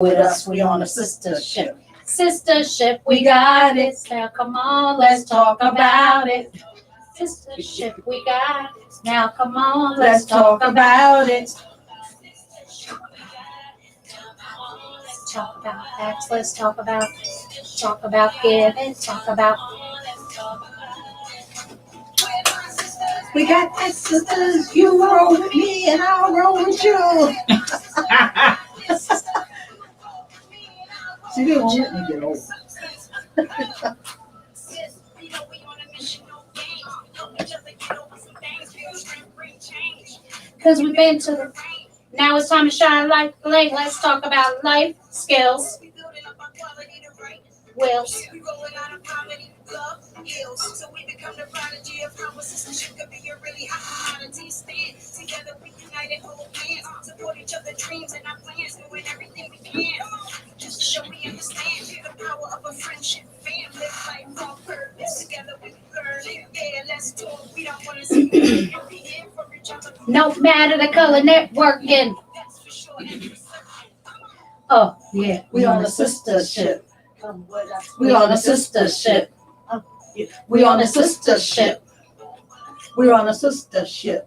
with us, we on a sistership. Sistership, we got it. Now come on, let's talk about it. Sistership, we got it. Now come on, let's talk about it. Talk about facts, let's talk about giving, talk about. We got that sisters, you roll with me and I'll roll with you. See, they won't let me get old. Because we've been to the... Now it's time to shine like the light. Let's talk about life skills. Wills. So we become the prodigy of how a sistership could be a really hot commodity. Stand together, we united, hold hands, support each other's dreams and our plans, doing everything we can. Just to show we understand the power of a friendship, fam. Live life on purpose. Together we learn it. Yeah, let's talk. We don't want to see it. And be here for each other. No matter the color, networking. That's for sure. Oh, yeah. We on a sistership. We on a sistership. We on a sistership. We're on a sistership.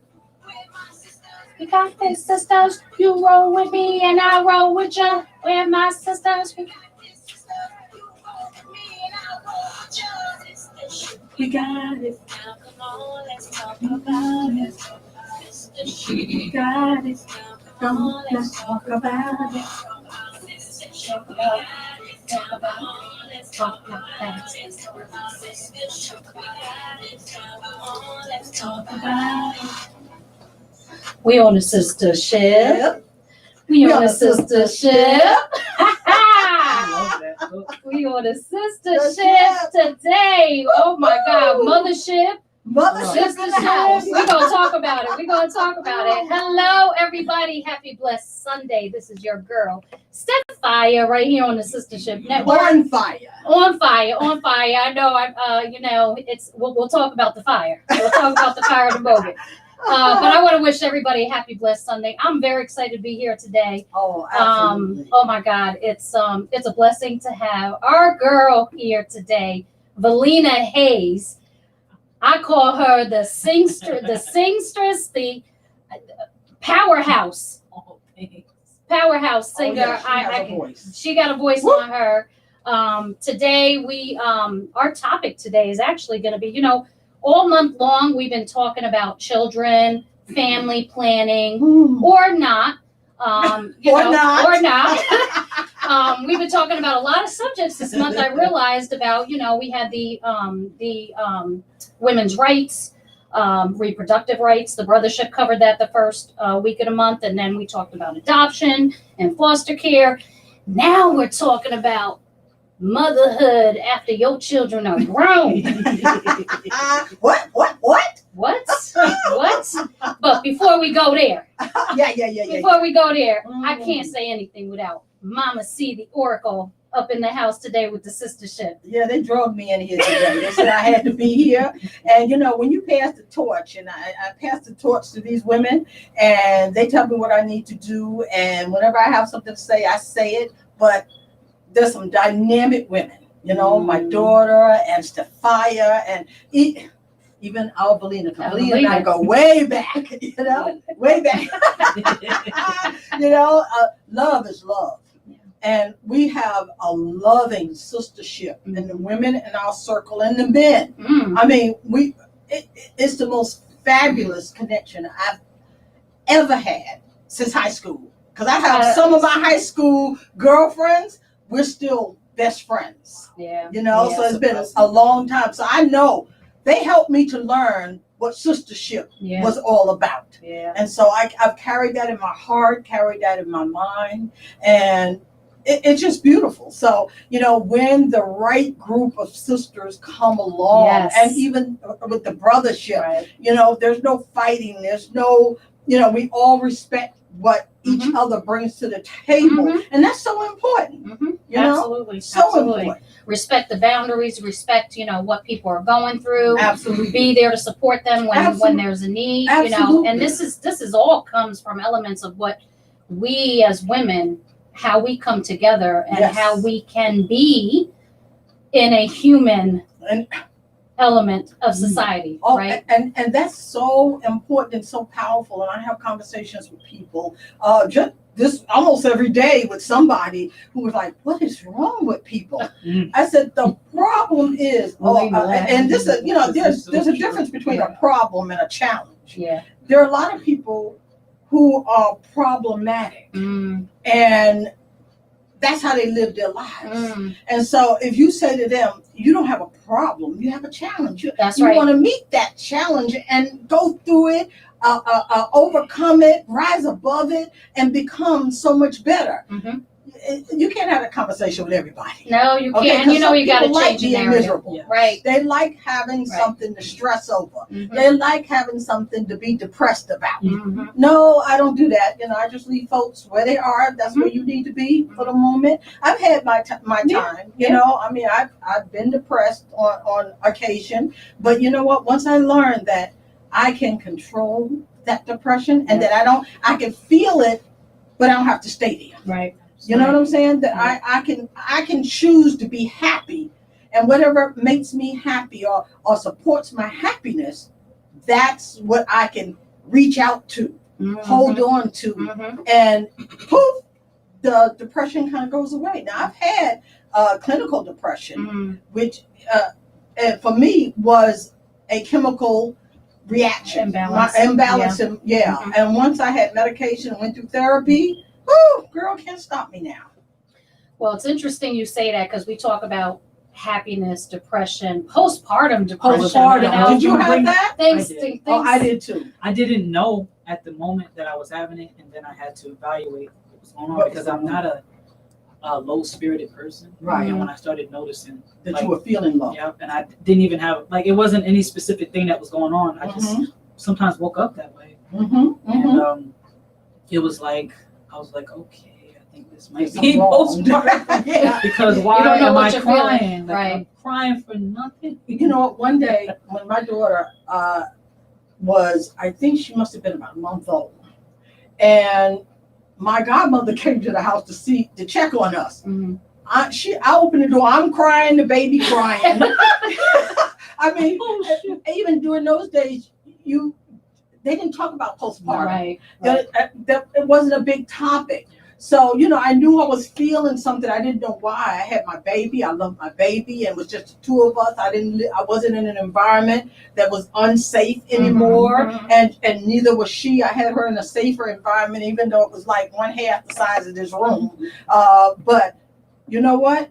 We got this, sisters. You roll with me and I roll with you. We're my sisters. We got it. Now come on, let's talk about it. We got it. Come on, let's talk about it. Talk about let's talk about that. Let's talk about it. We on a sistership. We on a sistership. We on a sistership today. Oh my God, mothership. Sistership. We're gonna talk about it. Hello, everybody. Happy blessed Sunday. This is your girl, Fire, right here on the Sistership Network. On fire. I know. It's we'll talk about the fire. We'll talk about the fire in a moment. But I want to wish everybody a happy blessed Sunday. I'm very excited to be here today. Oh, absolutely. Oh my God, it's a blessing to have our girl here today, Valina Hayes. I call her the singstress, the powerhouse singer. She got a voice on her. Today our topic today is actually going to be, all month long we've been talking about children, family planning, or not. Or not. We've been talking about a lot of subjects this month. I realized about, we had the women's rights, reproductive rights. The brothership covered that the first week of the month, and then we talked about adoption and foster care. Now we're talking about motherhood after your children are grown. What? What? But before we go there, Before we go there, I can't say anything without Mama C, the Oracle, up in the house today with the sistership. Yeah, they drove me in here today. They said I had to be here. And, when you pass the torch, and I pass the torch to these women, and they tell me what I need to do. And whenever I have something to say, I say it. But there's some dynamic women, my daughter and Stephia and even our Valina. Valina and I go way back, way back. Love is love. And we have a loving sistership in the women in our circle and the men. I mean, it's the most fabulous connection I've ever had since high school. Because I have some of my high school girlfriends, we're still best friends. So it's been a long time. So I know they helped me to learn what sistership was all about. And so I've carried that in my heart, carried that in my mind, and it's just beautiful. So, when the right group of sisters come along, and even with the brothership, there's no fighting, there's no, we all respect what each other brings to the table. And that's so important. Absolutely. Important. Respect the boundaries, respect, what people are going through. Absolutely. Be there to support them when there's a need, Absolutely. And this is all comes from elements of what we as women how we come together and Yes. how we can be in a human And element of society, right? and that's so important and so powerful. And I have conversations with people just this almost every day with somebody who was like, "What is wrong with people?" I said, "The problem is," and this is, you know, there's a difference between a problem and a challenge. Yeah. There are a lot of people who are problematic, and that's how they live their lives. And so if you say to them, you don't have a problem, you have a challenge. You want to meet that challenge and go through it, overcome it, rise above it, and become so much better. You can't have a conversation with everybody. No, you can't. And you know, you got to change the narrative. Miserable. Yeah. Right. They like having something to stress over. They like having something to be depressed about. No, I don't do that. You know, I just leave folks where they are. That's where you need to be for the moment. I've had my time. You know, I mean, I've been depressed on occasion, but you know what? Once I learned that I can control that depression and that I can feel it, but I don't have to stay there. Right. You know what I'm saying? That I can choose to be happy, and whatever makes me happy or supports my happiness, that's what I can reach out to, hold on to, and poof, the depression kind of goes away. Now I've had clinical depression, which for me was a chemical reaction, imbalance, and once I had medication, went through therapy. Oh, girl, can't stop me now. Well, it's interesting you say that because we talk about happiness, depression, postpartum depression. Postpartum. Did you have that? I did too. I didn't know at the moment that I was having it, and then I had to evaluate what was going on because I'm not a low-spirited person. Right. And when I started noticing that you were feeling low. Yeah, and I didn't even have, it wasn't any specific thing that was going on. I just sometimes woke up that way. And it was like, I was like, okay, I think this might be postpartum. Because why am I crying? I'm crying for nothing. You know what? One day when my daughter was, I think she must have been about a month old, and my godmother came to the house to check on us. I opened the door. I'm crying, the baby crying. I mean, even during those days, they didn't talk about postpartum. Right. It wasn't a big topic. So, you know, I knew I was feeling something. I didn't know why. I had my baby. I loved my baby. And it was just the two of us. I wasn't in an environment that was unsafe anymore. And neither was she. I had her in a safer environment, even though it was like one half the size of this room. But you know what?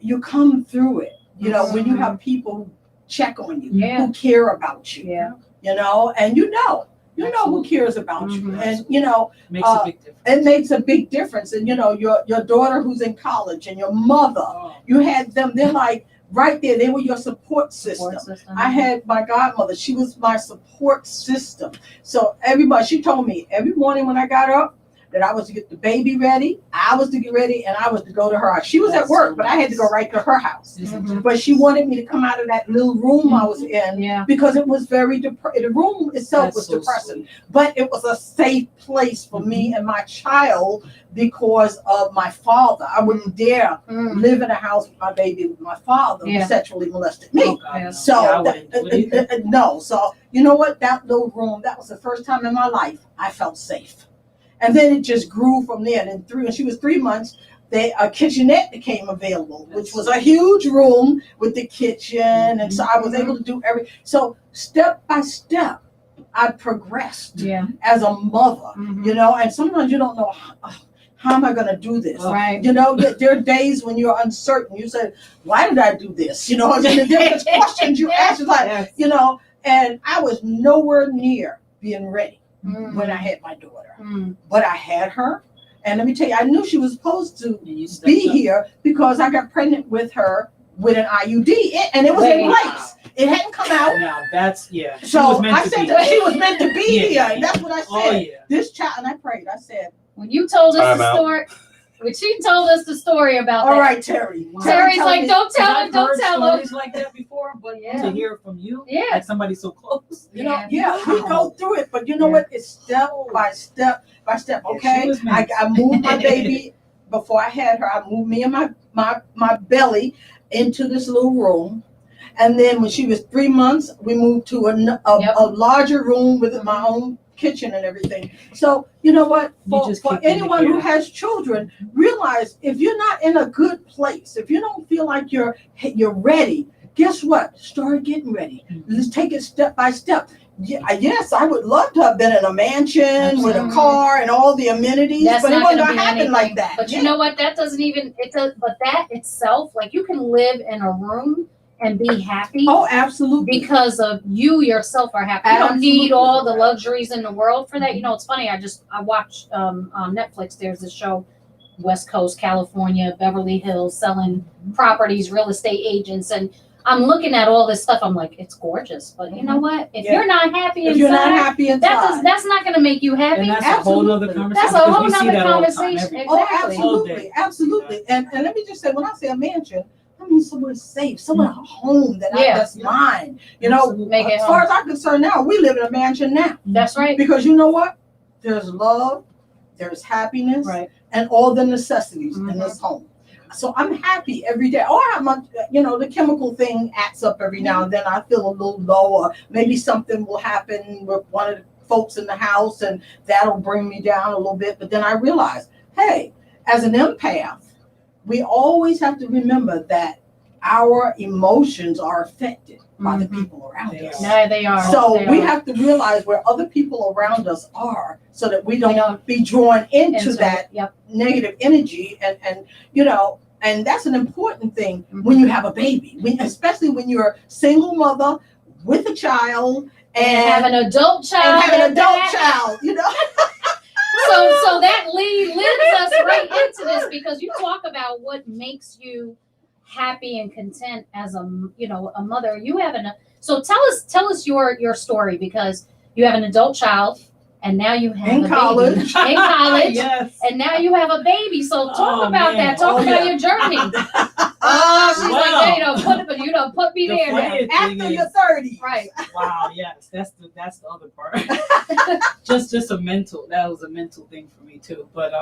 You come through it. You know, when you have people who check on you, who care about you. Yeah. You know, and you know who cares about you, and you know, makes a big difference. It makes a big difference. And you know, your daughter who's in college and your mother, you had them. They're like right there. They were your support system. I had my godmother. She was my support system. So she told me every morning when I got up that I was to get the baby ready, I was to get ready, and I was to go to her house. She was at work, but I had to go right to her house. But she wanted me to come out of that little room I was in because it was very the room itself was depressing. But it was a safe place for me and my child because of my father. I wouldn't dare live in a house with my baby with my father who sexually molested me. So no. So you know what? That little room, that was the first time in my life I felt safe. And then it just grew from there. And when she was 3 months, a kitchenette became available, which was a huge room with the kitchen. And so I was able to do so step by step, I progressed as a mother, you know, and sometimes you don't know how am I going to do this? Right. You know, there are days when you're uncertain. You say, why did I do this? You know, there's questions you ask, like, you know, and I was nowhere near being ready when I had my daughter. But I had her, and let me tell you, I knew she was supposed to be here because I got pregnant with her with an IUD, and it was in place. It hadn't come out. Now that's So I said that she was meant to be here, and that's what I said. This child, and I prayed. I said, when you told us the story. When she told us the story about all right, Terry. Terry's like, don't tell him, don't tell him. Stories like that before, but to hear from you, like somebody so close. You know, we go through it, but you know what? It's step by step by step. Okay, I moved my baby before I had her, I moved me and my belly into this little room. And then when she was 3 months, we moved to a larger room with my own kitchen and everything. So you know what? For anyone who has children, realize if you're not in a good place, if you don't feel like you're ready, guess what? Start getting ready. Let's take it step by step. Yes, I would love to have been in a mansion with a car and all the amenities, but it wasn't going to happen like that. But you know what? That doesn't even, but that itself, like you can live in a room and be happy. Oh, absolutely. Because of you yourself are happy. You don't need all the luxuries in the world for that. You know, it's funny. I watched on Netflix, there's this show, West Coast, California, Beverly Hills, selling properties, real estate agents, and I'm looking at all this stuff. I'm like, it's gorgeous, but you know what? If you're not happy inside, that's not going to make you happy. And that's a whole other conversation. That's a whole other conversation. Exactly. Oh, absolutely. And let me just say, when I say a mansion, I mean somewhere safe, somewhere a home that's mine. You know, as far as I'm concerned now, we live in a mansion now. That's right. Because you know what? There's love, there's happiness, and all the necessities in this home. So I'm happy every day. Or the chemical thing acts up every now and then. I feel a little low, or maybe something will happen with one of the folks in the house, and that'll bring me down a little bit. But then I realize, hey, as an empath, we always have to remember that our emotions are affected by the people around us. No, they are. So we have to realize where other people around us are, so that we don't be drawn into that negative energy. And that's an important thing when you have a baby, especially when you're a single mother with a child and have an adult child. So that leads us right into this, because you talk about what makes you happy and content as a mother. You have so tell us your story, because you have an adult child and now you have in college, yes. And now you have a baby. So talk about that. Talk about your journey. She's like, put me there now. After you're 30, right? Wow, yes, that's the other part. just that was a mental thing for me too. But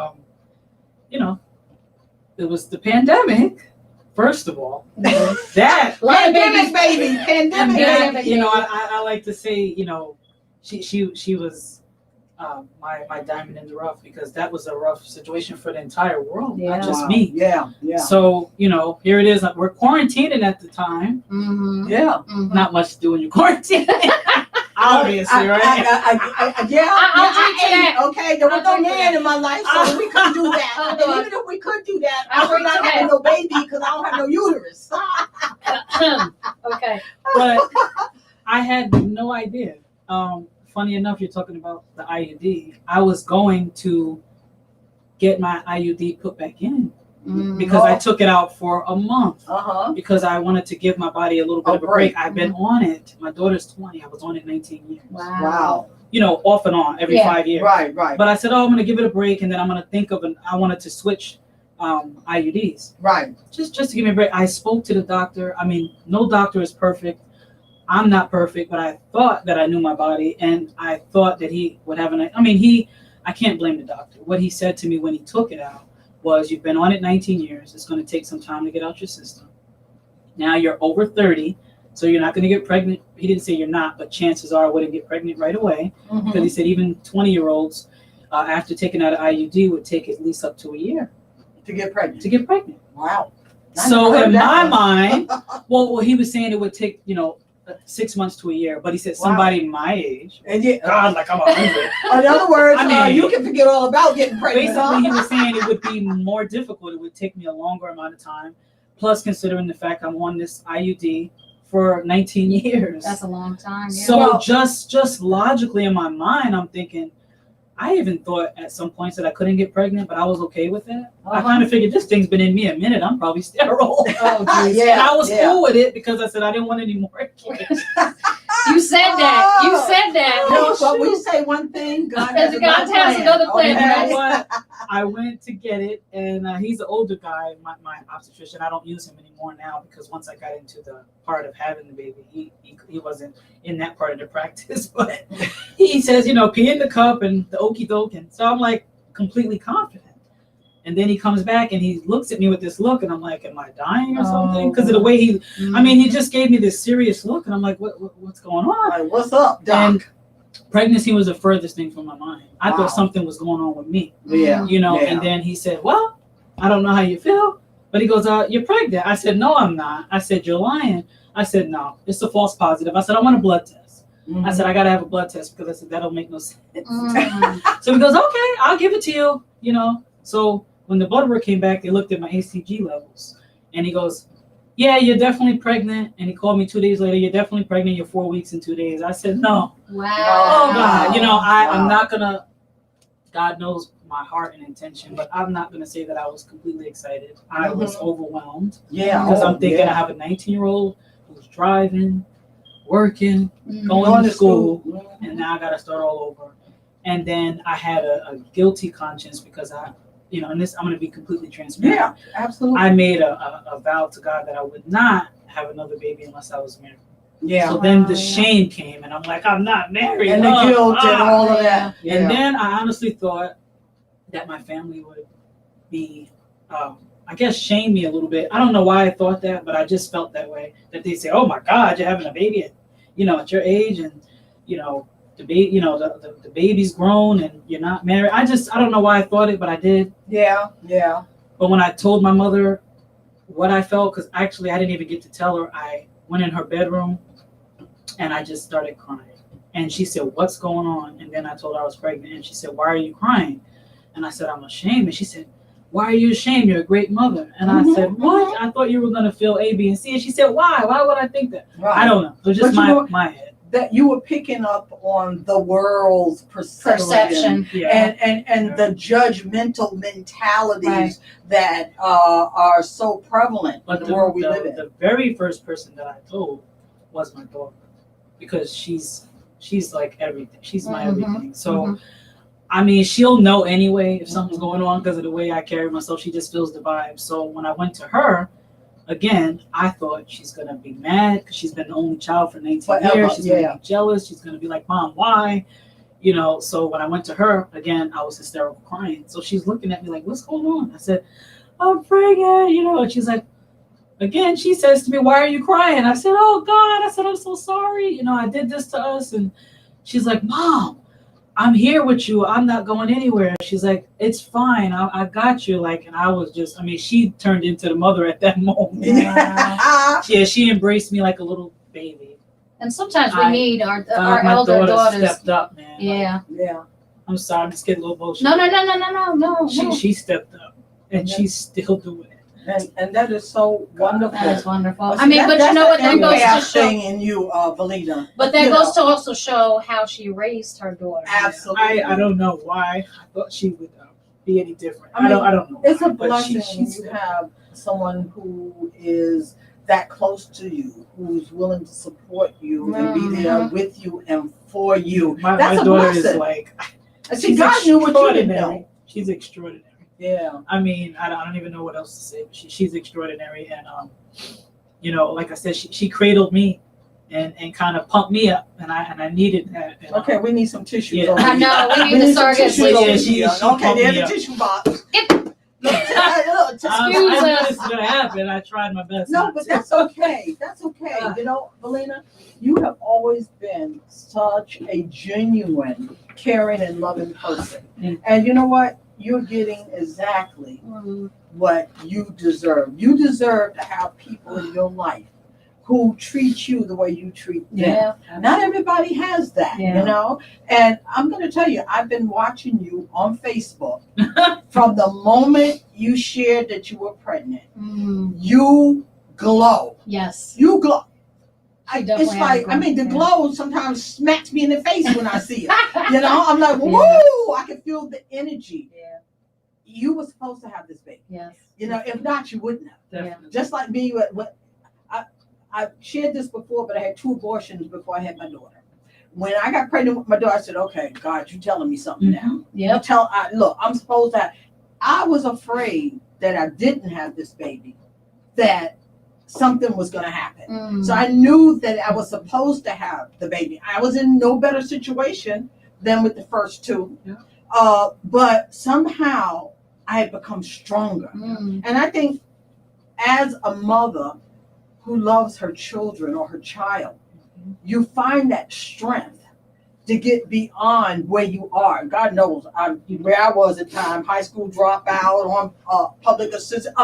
it was the pandemic. First of all, that pandemic baby. I like to say, she was my diamond in the rough, because that was a rough situation for the entire world, not just me. Yeah. So here it is. We're quarantining at the time. Mm-hmm. Yeah. Mm-hmm. Not much to do when you're quarantining. Obviously, right? I ate. Okay, there was no man in my life, so we couldn't do that. And even if we could do that, I would not have no baby because I don't have no uterus. Okay. But I had no idea. Funny enough, you're talking about the IUD. I was going to get my IUD put back in because I took it out for a month because I wanted to give my body a little bit of a break. I've been on it. My daughter's 20. I was on it 19 years. Wow. Off and on every 5 years. Right. But I said, I'm going to give it a break, and then I'm going to think of I wanted to switch IUDs. Right. Just to give me a break. I spoke to the doctor. I mean, no doctor is perfect. I'm not perfect, but I thought that I knew my body, and I thought that he would have I can't blame the doctor. What he said to me when he took it out was, you've been on it 19 years. It's going to take some time to get out your system. Now you're over 30, so you're not going to get pregnant. He didn't say you're not, but chances are I wouldn't get pregnant right away, because he said even 20-year-olds, after taking out an IUD, would take at least up to a year to get pregnant. Wow. So in my mind, well, he was saying it would take, 6 months to a year, but he said somebody my age. And I was like, I'm 100. In other words, you can forget all about getting pregnant. Basically, he was saying it would be more difficult. It would take me a longer amount of time. Plus, considering the fact I'm on this IUD for 19 years. That's a long time. Yeah. So just logically in my mind, I'm thinking, I even thought at some points that I couldn't get pregnant, but I was okay with it. I kind of figured this thing's been in me a minute. I'm probably sterile. Oh, geez. And I was cool with it because I said I didn't want any more kids. You said that. No, but we say one thing, God has another plan. You know what? I went to get it, and he's an older guy, my obstetrician. I don't use him anymore now because once I got into the part of having the baby, he wasn't in that part of the practice. But he says, pee in the cup and the okey doke. And so I'm like completely confident. And then he comes back and he looks at me with this look, and I'm like, am I dying or something? Because of the way he, he just gave me this serious look, and I'm like, what's going on? Like, what's up, doc? And pregnancy was the furthest thing from my mind. I thought something was going on with me. Yeah. And then he said, well, I don't know how you feel, but he goes, you're pregnant. I said, no, I'm not. I said, you're lying. I said, no, it's a false positive. I said, I want a blood test. I said, I got to have a blood test because I said, that'll make no sense. So he goes, okay, I'll give it to you, So when the blood work came back, they looked at my HCG levels, and he goes, yeah, you're definitely pregnant. And he called me 2 days later, you're definitely pregnant. You're 4 weeks and 2 days. I said, no. Wow. Oh, God. I'm not going to, God knows my heart and intention, but I'm not going to say that I was completely excited. I was overwhelmed. Yeah. Because I'm thinking I have a 19-year-old who's driving, working, going to school, and now I got to start all over. And then I had a guilty conscience because and this, I'm going to be completely transparent. Yeah, absolutely. I made a vow to God that I would not have another baby unless I was married. Yeah. So then the shame came, and I'm like, I'm not married. And the guilt and all of that. Yeah. And then I honestly thought that my family would be, I guess, shame me a little bit. I don't know why I thought that, but I just felt that way. That they say, oh my God, you're having a baby at your age, and the baby, the baby's grown and you're not married. I don't know why I thought it, but I did. Yeah. But when I told my mother what I felt, because actually I didn't even get to tell her, I went in her bedroom and I just started crying. And she said, what's going on? And then I told her I was pregnant, and she said, why are you crying? And I said, I'm ashamed. And she said, why are you ashamed? You're a great mother. And I said, what? I thought you were going to feel A, B, and C. And she said, why? Why would I think that? Right. I don't know. It was just my head. That you were picking up on the world's perception. Yeah. And the judgmental mentalities that are so prevalent in the world we live in. The very first person that I told was my daughter, because she's like everything. She's my everything. So, she'll know anyway if something's going on because of the way I carry myself. She just feels the vibe. So when I went to her, again, I thought she's going to be mad because she's been the only child for 19 years. She's going to be jealous. She's going to be like, Mom, why? So when I went to her, again, I was hysterical crying. So she's looking at me like, what's going on? I said, I'm pregnant, and she's like, again, she says to me, why are you crying? I said, oh, God. I said, I'm so sorry. I did this to us. And she's like, Mom, I'm here with you. I'm not going anywhere. She's like, it's fine. I got you. And I was just, she turned into the mother at that moment. Yeah, she embraced me like a little baby. And sometimes we need our elder daughters. Stepped up, man. Yeah. I'm sorry, I'm just getting a little emotional. No. She stepped up, and she's still doing it. And that is so wonderful. That is wonderful. But you know what? That goes to show in you, Valina. But that goes to also show how she raised her daughter. Absolutely. I don't know why I thought she would be any different. I don't know. It's a blessing when you have someone who is that close to you, who's willing to support you and be there with you and for you. My That's daughter a blessing. is like, see, God knew what you didn't know. She's extraordinary. Yeah. I don't even know what else to say. But she's extraordinary, and like I said, she cradled me and kind of pumped me up, and I needed that. And, okay, we need some tissues. Yeah. I know we need the surrogates. Okay, there's the tissue box. I knew this was gonna happen. I tried my best. No, but that's okay. That's okay. Valina, you have always been such a genuine, caring, and loving person, and you know what? You're getting exactly what you deserve. You deserve to have people in your life who treat you the way you treat them. Yeah. Not everybody has that, And I'm going to tell you, I've been watching you on Facebook from the moment you shared that you were pregnant. You glow. Yes. You glow. It's like, the glow sometimes smacks me in the face when I see it. I'm like, whoa, I can feel the energy. Yeah. You were supposed to have this baby. Yes. If not, you wouldn't have. Definitely. Just like me, I shared this before, but I had 2 abortions before I had my daughter. When I got pregnant with my daughter, I said, okay, God, you're telling me something now. Yeah. Look, I'm supposed to have. I was afraid that I didn't have this baby, that something was going to happen. So I knew that I was supposed to have the baby. I was in no better situation than with the first 2. Yeah. But somehow I had become stronger. And I think as a mother who loves her children or her child, you find that strength to get beyond where you are. God knows where I was at the time, high school dropout, on public assistance.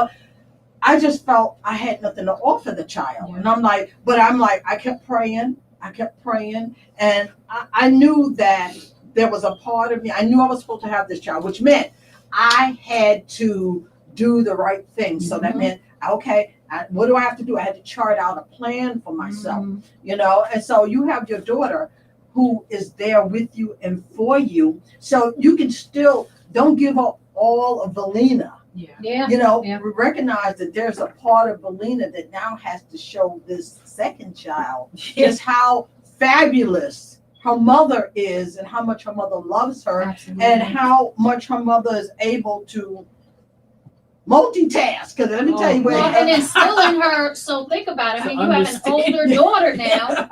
I just felt I had nothing to offer the child. And I kept praying. And I knew that there was a part of me, I knew I was supposed to have this child, which meant I had to do the right thing. So that meant, okay, what do I have to do? I had to chart out a plan for myself, and so you have your daughter who is there with you and for you. So you can still, don't give up all of Valina. Recognize that there's a part of Valina that now has to show this second child just how fabulous her mother is and how much her mother loves her. Absolutely. And how much her mother is able to multitask. Because let me tell you and instill in her. So think about it. I mean, you have an older daughter now,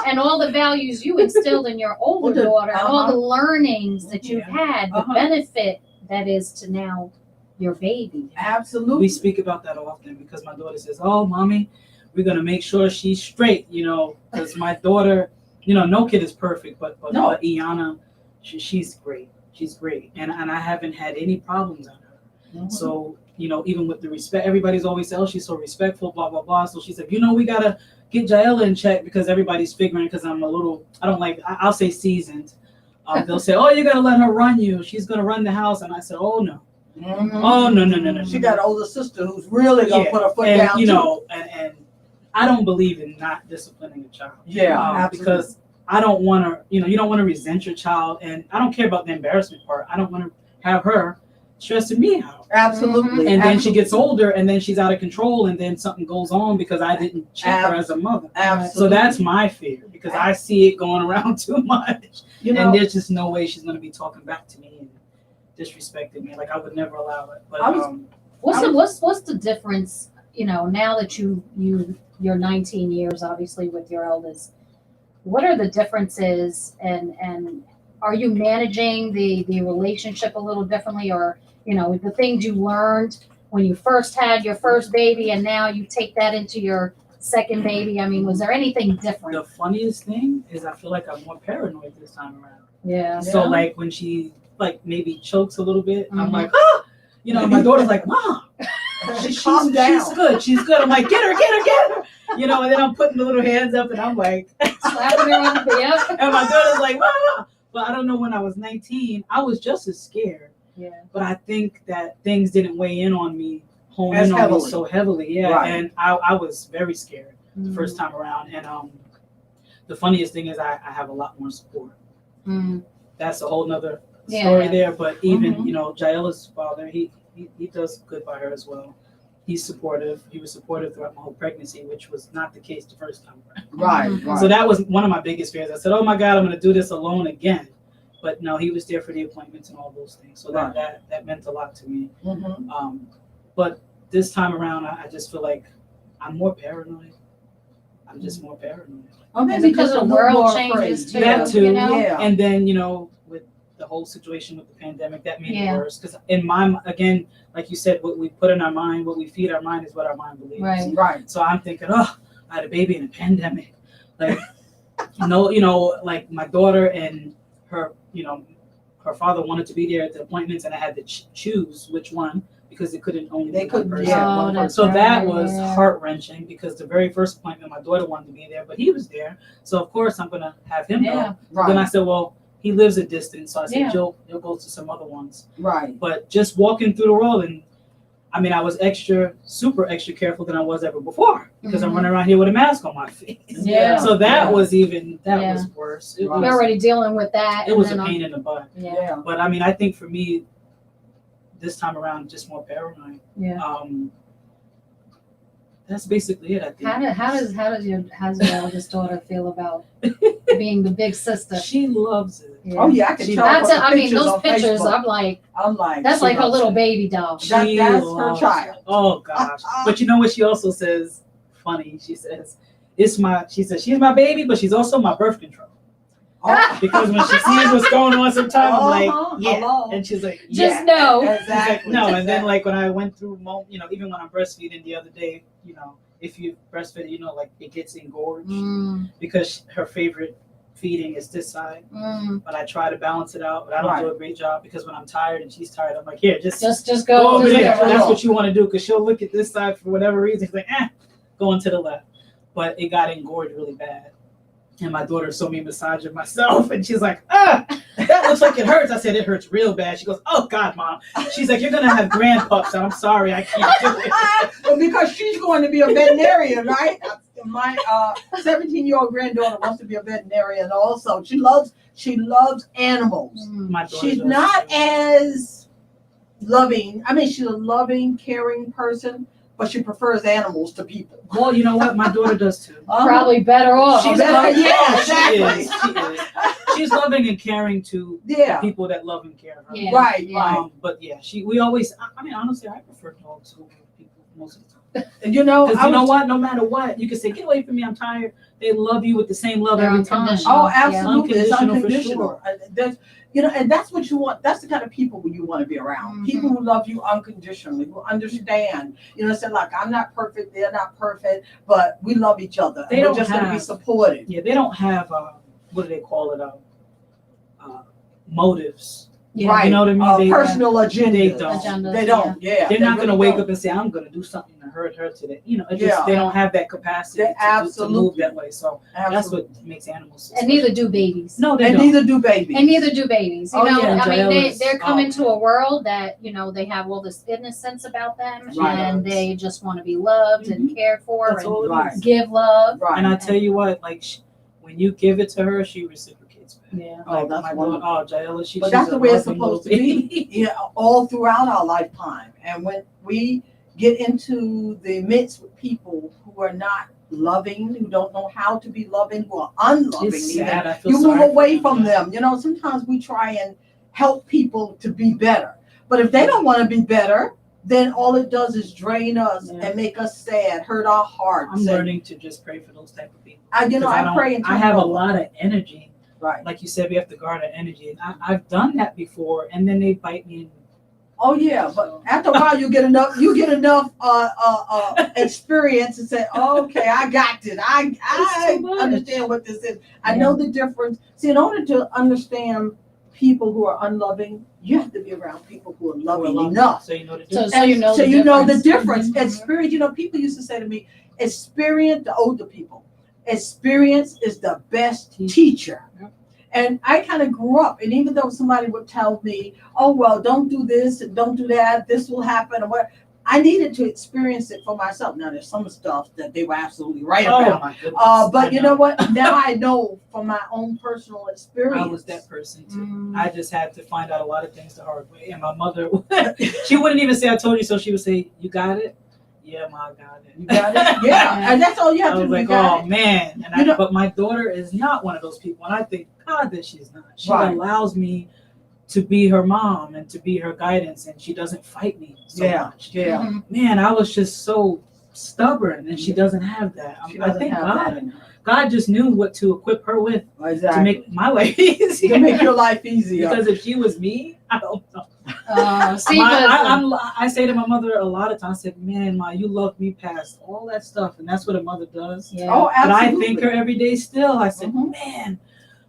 and all the values you instilled in your older daughter, and all the learnings that you've had, the benefit that is to now your baby. Absolutely. We speak about that often because my daughter says, "Oh, mommy, we're gonna make sure she's straight," because my daughter, no kid is perfect, but Iana, she's great. She's great, and I haven't had any problems on her. So, even with the respect, everybody's always saying, "Oh, she's so respectful," blah, blah, blah. So she said, we got to get Janella in check because everybody's figuring, because I'm I'll say seasoned. They'll say, "Oh, you got to let her run you. She's going to run the house." And I said, "Oh, no. Oh, no. She got an older sister who's really going to put her foot down, and I don't believe in not disciplining a child. Absolutely. Because I don't want to, you don't want to resent your child. And I don't care about the embarrassment part. I don't want to have her stressing me out. Absolutely. And then she gets older and then she's out of control and then something goes on because I didn't check her as a mother. Absolutely. So that's my fear because I see it going around too much. And there's just no way she's going to be talking back to me and disrespecting me. Like I would never allow it. But what's the difference, now that you're 19 years obviously with your eldest, what are the differences and are you managing the relationship a little differently, or the things you learned when you first had your first baby and now you take that into your second baby? I mean, was there anything different? The funniest thing is I feel like I'm more paranoid this time around. Yeah. So like when she maybe chokes a little bit, I'm like, ah! My daughter's like, "Mom, she's good. She's good." I'm like, get her. And then I'm putting the little hands up and I'm like, slapping her on the yep. And my daughter's like, "Mama." But I don't know, when I was 19, I was just as scared. Yeah. But I think that things didn't weigh in on me, hone in on me so heavily. Yeah. Right. And I was very scared the first time around. And the funniest thing is I have a lot more support. That's a whole nother story there. But even, Jayella's father, he does good by her as well. He's supportive. He was supportive throughout my whole pregnancy, which was not the case the first time around. Right. So that was one of my biggest fears. I said, "Oh my God, I'm going to do this alone again." But no, he was there for the appointments and all those things. So that meant a lot to me. But this time around, I just feel like I'm more paranoid. I'm just more paranoid. Maybe because the world changes too. That too. Yeah. And then, with the whole situation with the pandemic, that made it worse. Because again, like you said, what we put in our mind, what we feed our mind is what our mind believes. Right. So I'm thinking, I had a baby in a pandemic. Like, like my daughter and her, her father wanted to be there at the appointments, and I had to choose which one because it couldn't only be one person. One person. So that was heart-wrenching because the very first appointment, my daughter wanted to be there, but he was there. So of course I'm going to have him go. Right. Then I said, well, he lives a distance. So I said, you'll go to some other ones. Right. But just walking through the world, and I mean, I was super extra careful than I was ever before because I'm running around here with a mask on my face. Yeah. So that was was worse. You're already dealing with that. It was a pain in the butt. Yeah. But I mean, I think for me, this time around, just more paranoid. Yeah. That's basically it, I think. How does your eldest daughter feel about being the big sister? She loves it. Yeah. Oh yeah, I can tell. I mean, those pictures, I'm like, that's like her little baby doll. That's her child. Oh gosh. But you know what she also says? Funny. She says, she's my baby, but she's also my birth control. Because when she sees what's going on sometimes, I'm like, yeah. Hello. And she's like, Just yeah. know. Exactly. No, and then like when I went through, even when I'm breastfeeding the other day, if you breastfeed, like it gets engorged because her favorite feeding is this side. But I try to balance it out, but I don't do a great job because when I'm tired and she's tired, I'm like, here, just go over there. That's what you want to do, because she'll look at this side for whatever reason. She's like, going to the left. But it got engorged really bad. And my daughter saw me massaging myself, and she's like, that looks like it hurts. I said, it hurts real bad. She goes, oh, God, Mom. She's like, you're going to have grandpups, and I'm sorry, I can't do it. Well, because she's going to be a veterinarian, right? My 17-year-old granddaughter wants to be a veterinarian also. She loves animals. She's not as loving. I mean, she's a loving, caring person, but she prefers animals to people. Well, you know what? My daughter does too. Probably better off. She's better, yeah, exactly. She is. She's loving and caring to the people that love and care. Yeah. Right. But yeah, we always. I mean, honestly, I prefer dogs over people most of the time. And you know what? No matter what, you can say, "Get away from me! I'm tired." They love you with the same love every time. Oh, absolutely, it's unconditional. And that's what you want. That's the kind of people you want to be around. People who love you unconditionally, who understand. Say, like, I'm not perfect, they're not perfect, but we love each other. We're just going to be supportive. Yeah, they don't have what do they call it? Motives. Yeah. Right. You know what I mean? Personal agendas. They don't. Yeah. They're not going to wake up and say, I'm going to do something to hurt her today. They don't have that capacity to move that way. So that's what makes animals. And neither do babies. No, they don't. Neither do babies. And neither do babies. I mean, they're coming to a world that, they have all this innocence about them, and they just want to be loved and cared for and give love. Right. And I tell you what, like, when you give it to her, she reciprocates. Yeah. Like that's Janella, but that's the way it's supposed to be. All throughout our lifetime. And when we get into the midst with people who are not loving, who don't know how to be loving, who are unloving, you move away from them. Sometimes we try and help people to be better. But if they don't want to be better, then all it does is drain us and make us sad, hurt our hearts. I'm learning to just pray for those type of people. I pray. I have a lot of energy. Right. Like you said, we have to guard our energy. And I've done that before, and then they bite me. Oh yeah, but after a while you get enough experience and say, okay, I got it. I understand what this is. I know the difference. See, in order to understand people who are unloving, you have to be around people who are loving enough. So you know the difference. So you know the difference. Experience. People used to say to me, experience, the older people. Experience is the best teacher. And I kind of grew up, and even though somebody would tell me, oh, well, don't do this and don't do that, this will happen, or what, I needed to experience it for myself. Now, there's some stuff that they were absolutely right about. My goodness. But you know what? Now I know from my own personal experience. I was that person too. I just had to find out a lot of things the hard way. And my mother, she wouldn't even say, I told you so. She would say, you got it? Yeah, Ma, got it. You got it? Yeah. And that's all you have to do. I was like, oh, man. And but my daughter is not one of those people. And I thank God that she's not. She allows me to be her mom and to be her guidance, and she doesn't fight me so much. Yeah. Man, I was just so stubborn, and she doesn't have that. I thank God. God just knew what to equip her with to make my life easier. To make your life easier. Because if she was me, I don't know. I say to my mother a lot of times, I said, man, Ma, you love me past all that stuff. And that's what a mother does. Yeah. Oh, absolutely. But I thank her every day still. I said, man,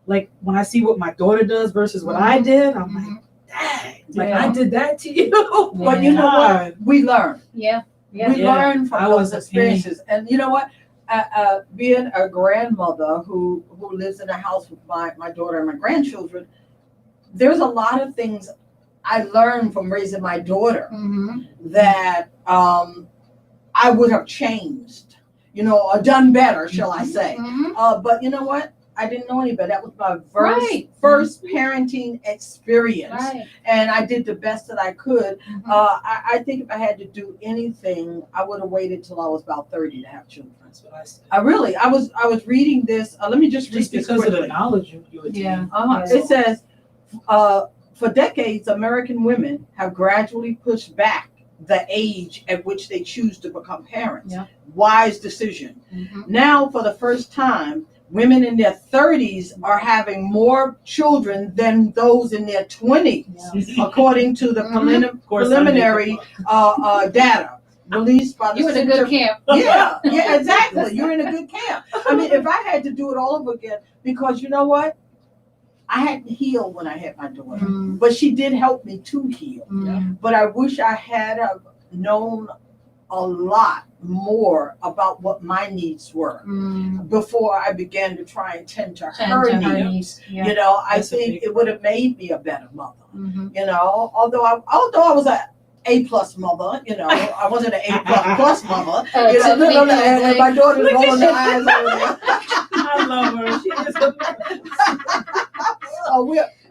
like when I see what my daughter does versus what I did, I'm like, dang, like I did that to you. But you know what? We learn. Yeah. We learn from those experiences. And you know what? Being a grandmother who lives in a house with my daughter and my grandchildren, there's a lot of things I learned from raising my daughter that I would have changed, or done better, shall I say. But you know what? I didn't know any better. That was my first parenting experience. Right. And I did the best that I could. I think if I had to do anything, I would have waited till I was about 30 to have children. That's what I said. I was reading this. Let me just read this because quickly. Of the knowledge you would It says, for decades, American women have gradually pushed back the age at which they choose to become parents. Wise decision. Now, for the first time, Women in their 30s are having more children than those in their 20s, according to the preliminary data released by the You're in a good camp. Yeah, exactly. You're in a good camp. I mean, if I had to do it all over again, because you know what? I hadn't healed when I had my daughter, but she did help me to heal. But I wish I had known a lot more about what my needs were before I began to try and tend to her needs. Yeah. You know, I think it would have made me a better mother. You know, although I was A+ mother, you know, I wasn't an A++ mother. You know, and my daughter's rolling her eyes over there. I love her. She is the Oh,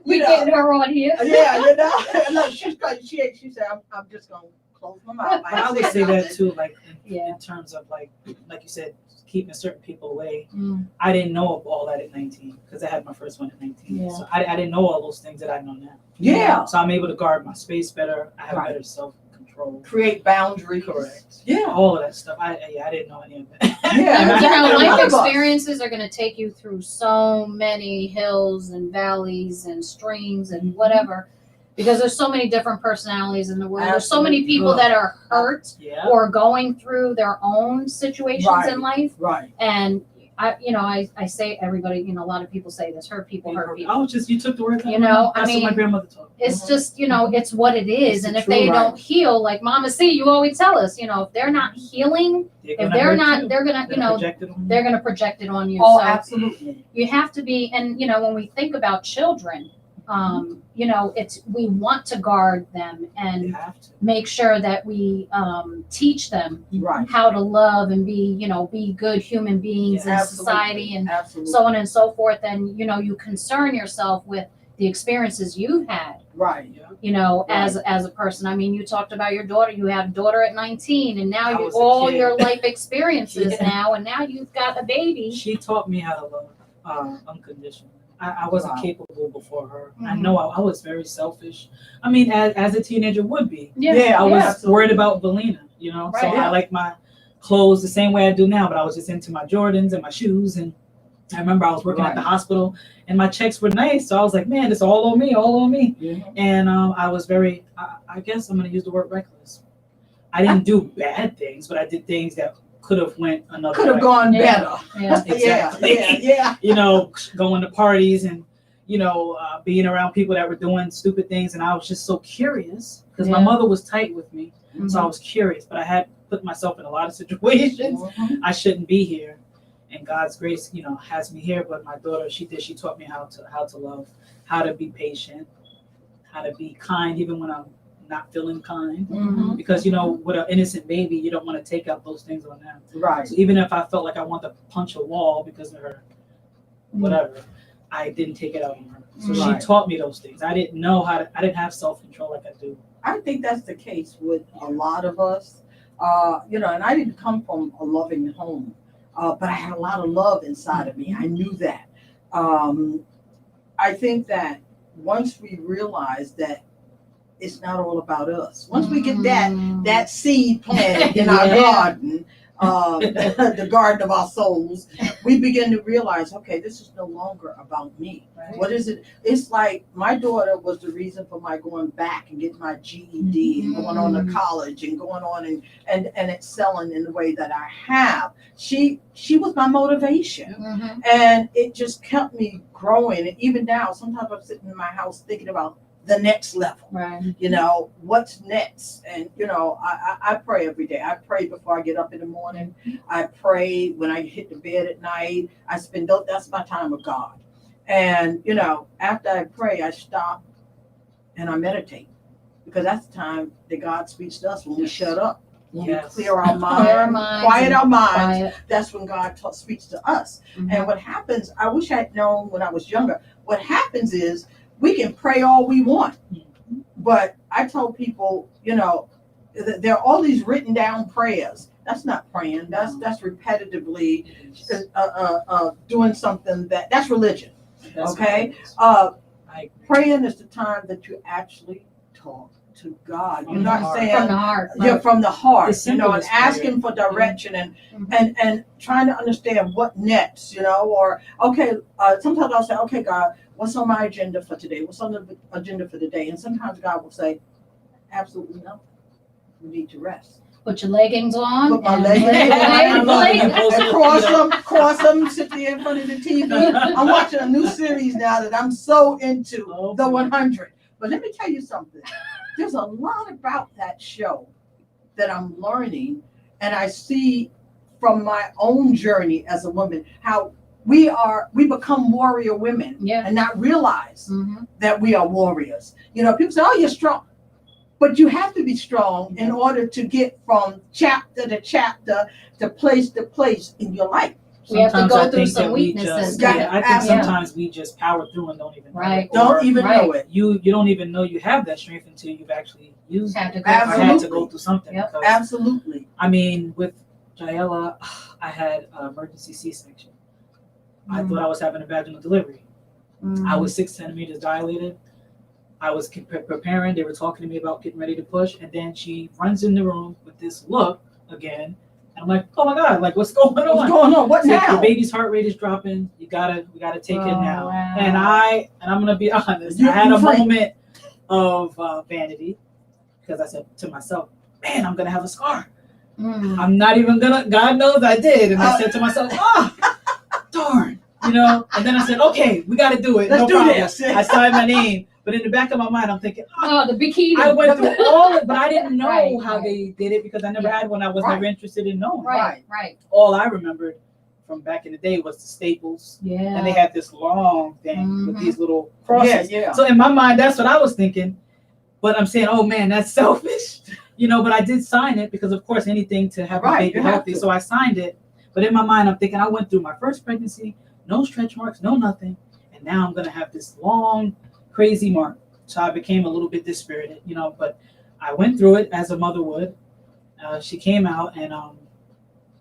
we getting her on here. Yeah, you know. Look, she said, I'm just gonna close my mouth. I would say that too, like in terms of like you said, keeping certain people away. I didn't know of all that at 19 because I had my first one at 19. Yeah. So I didn't know all those things that I know now. Yeah. So I'm able to guard my space better. I have better self-control. Create boundaries. Correct. Yeah. All of that stuff. I didn't know any of that. And, you know, life None of us. experiences are going to take you through so many hills and valleys and streams and whatever, because there's so many different personalities in the world. There's so many people that are hurt or going through their own situations in life. Right. And I say everybody, you know, a lot of people say this, hurt people hurt people. Oh, just you took the word. You know, that's I mean, what my grandmother taught me. It's just, you know, it's what it is. It's And if true, they right. don't heal, like Mama C, you always tell us, you know, if they're not healing, if they're not, they're gonna, you know, they're gonna project it on you. Oh, So absolutely. you have to be, and you know, when we think about children, you know, we want to guard them and make sure that we teach them how to love and be good human beings in society and so on and so forth. And, you know, you concern yourself with the experiences you've had. Right. You know, as a person. I mean, you talked about your daughter. You had a daughter at 19, and now you all your life experiences now, and now you've got a baby. She taught me how to love unconditionally. I wasn't capable before her. I know I was very selfish. I mean, as a teenager would be. I was worried about Valina, you know. Right. So I like my clothes the same way I do now, but I was just into my Jordans and my shoes. And I remember I was working at the hospital and my checks were nice. So I was like, man, it's all on me. Yeah. And I was very, I guess I'm going to use the word reckless. I didn't do bad things, but I did things that could have went another way. Could have gone better. Yeah. Exactly. Yeah. You know, going to parties and, you know, being around people that were doing stupid things. And I was just so curious because my mother was tight with me. So I was curious, but I had put myself in a lot of situations. I shouldn't be here. And God's grace, you know, has me here. But my daughter, she taught me how to love, how to be patient, how to be kind, even when I'm not feeling kind. Because, you know, with an innocent baby, you don't want to take out those things on them. Right. So even if I felt like I wanted to punch a wall because of her, whatever, I didn't take it out on her. So she taught me those things. I didn't know I didn't have self-control like I do. I think that's the case with a lot of us. You know, and I didn't come from a loving home, but I had a lot of love inside of me. I knew that. I think that once we realize that it's not all about us, once we get that seed planted in our garden, the garden of our souls, we begin to realize, okay, this is no longer about me. Right. What is it? It's like my daughter was the reason for my going back and getting my GED and going on to college and going on and excelling in the way that I have. She was my motivation. And it just kept me growing. And even now, sometimes I'm sitting in my house thinking about the next level. Right. You know, what's next? And, you know, I pray every day. I pray before I get up in the morning. I pray when I hit the bed at night. That's my time with God. And, you know, after I pray, I stop and I meditate, because that's the time that God speaks to us when we shut up. When we clear our mind, quiet our minds, that's when God speaks to us. And what happens, I wish I'd known when I was younger, what happens is we can pray all we want. But I tell people, you know, there are all these written down prayers. That's not praying. That's repetitively doing something that's religion. Okay? Praying is the time that you actually talk to God. You're From the not heart. saying From the heart. you're from the heart, It's and simple as asking prayer. for direction Mhm. and trying to understand what next, or okay, sometimes I'll say, okay, God, what's on my agenda for today? What's on the agenda for the day? And sometimes God will say, absolutely nothing. We need to rest. Put your leggings on. Put my and leggings lay- on, lay- and lay- cross them, sit there in front of the TV. I'm watching a new series now that I'm so into, Oh, The boy. 100. But let me tell you something. There's a lot about that show that I'm learning, and I see from my own journey as a woman how we become warrior women Yeah. and not realize Mhm. that we are warriors. People say, oh, you're strong. But you have to be strong in order to get from chapter to chapter to place in your life. We have to Sometimes go I through think some that we weaknesses. just, I think Yeah. sometimes we just power through and don't even know Right. it. Don't Or even know it. you don't even know you have that strength until you've actually used Had it. to go I had to Absolutely. go through something. Yep. Because, Absolutely. I mean, with Janella, I had an emergency C-section. I thought I was having a vaginal delivery. Mhm. I was 6 centimeters dilated. I was preparing. They were talking to me about getting ready to push. And then she runs in the room with this look again. And I'm like, oh my God, like what's going on? What's going on? What It's like, now? your baby's heart rate is dropping. We gotta take it now. Wow. And I'm gonna be honest. You I had a freak. moment of vanity because I said to myself, man, I'm gonna have a scar. Mhm. I'm not even gonna. God knows I did. And I said to myself, darn. And then I said, okay, we got to do it. Let's no do problem. this. I signed my name. But in the back of my mind, I'm thinking, Oh, the bikini. I went through all it, but I didn't know Right, how right. they did it because I never Yeah. had one. I was Right. never interested in knowing. Right. Right. All I remembered from back in the day was the staples. Yeah. And they had this long thing with Mhm. these little crosses. Yeah. So in my mind, that's what I was thinking. But I'm saying, oh man, that's selfish. But I did sign it because, of course, anything to have my Right, baby you have healthy. to. So I signed it. But in my mind, I'm thinking I went through my first pregnancy, no stretch marks, no nothing. And now I'm going to have this long, crazy mark. So I became a little bit dispirited, but I went through it as a mother would. She came out and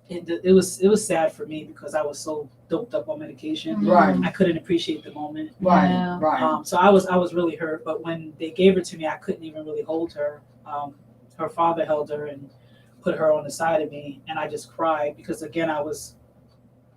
it was sad for me because I was so doped up on medication. Mhm. Right. I couldn't appreciate the moment. Right. Yeah. Right. So I was really hurt, but when they gave her to me, I couldn't even really hold her. Her father held her and put her on the side of me, and I just cried because again I was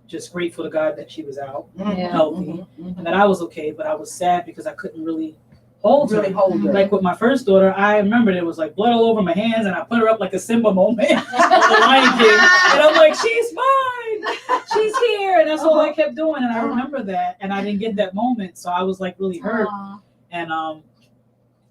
just grateful to God that she was out Yeah. healthy and that I was okay, but I was sad because I couldn't really hold Really her. hold her. Like with my first daughter, I remember there was like blood all over my hands, and I put her up like a Simba moment on the Lion King, and I'm like, she's mine, she's here, and that's all I kept doing, and I remember that, and I didn't get that moment, so I was like really hurt. Aw. And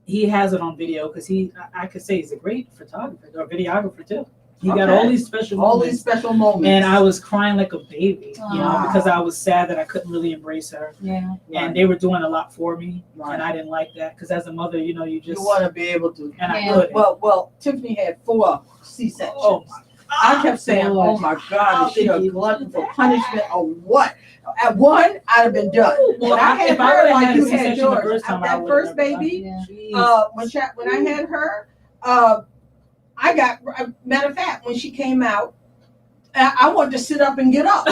he has it on video because I could say he's a great photographer or videographer too. He got Okay. all these special All moments. these special moments. And I was crying like a baby, Wow. because I was sad that I couldn't really embrace her. Yeah. And they were doing a lot for me, Right. and I didn't like that because as a mother, you just you want to be able to. and I Yeah. couldn't. Well, Tiffany had 4 C-sections. Oh my I kept saying, "Oh my God, is she a glutton for punishment or what?" At one, I'd have been done. Well, But I had if I her would've like had you a had C-section the yours. first time, I That would've first never done baby, Yeah. Jeez. when I had her, I got. Matter of fact, when she came out, I wanted to sit up and get up.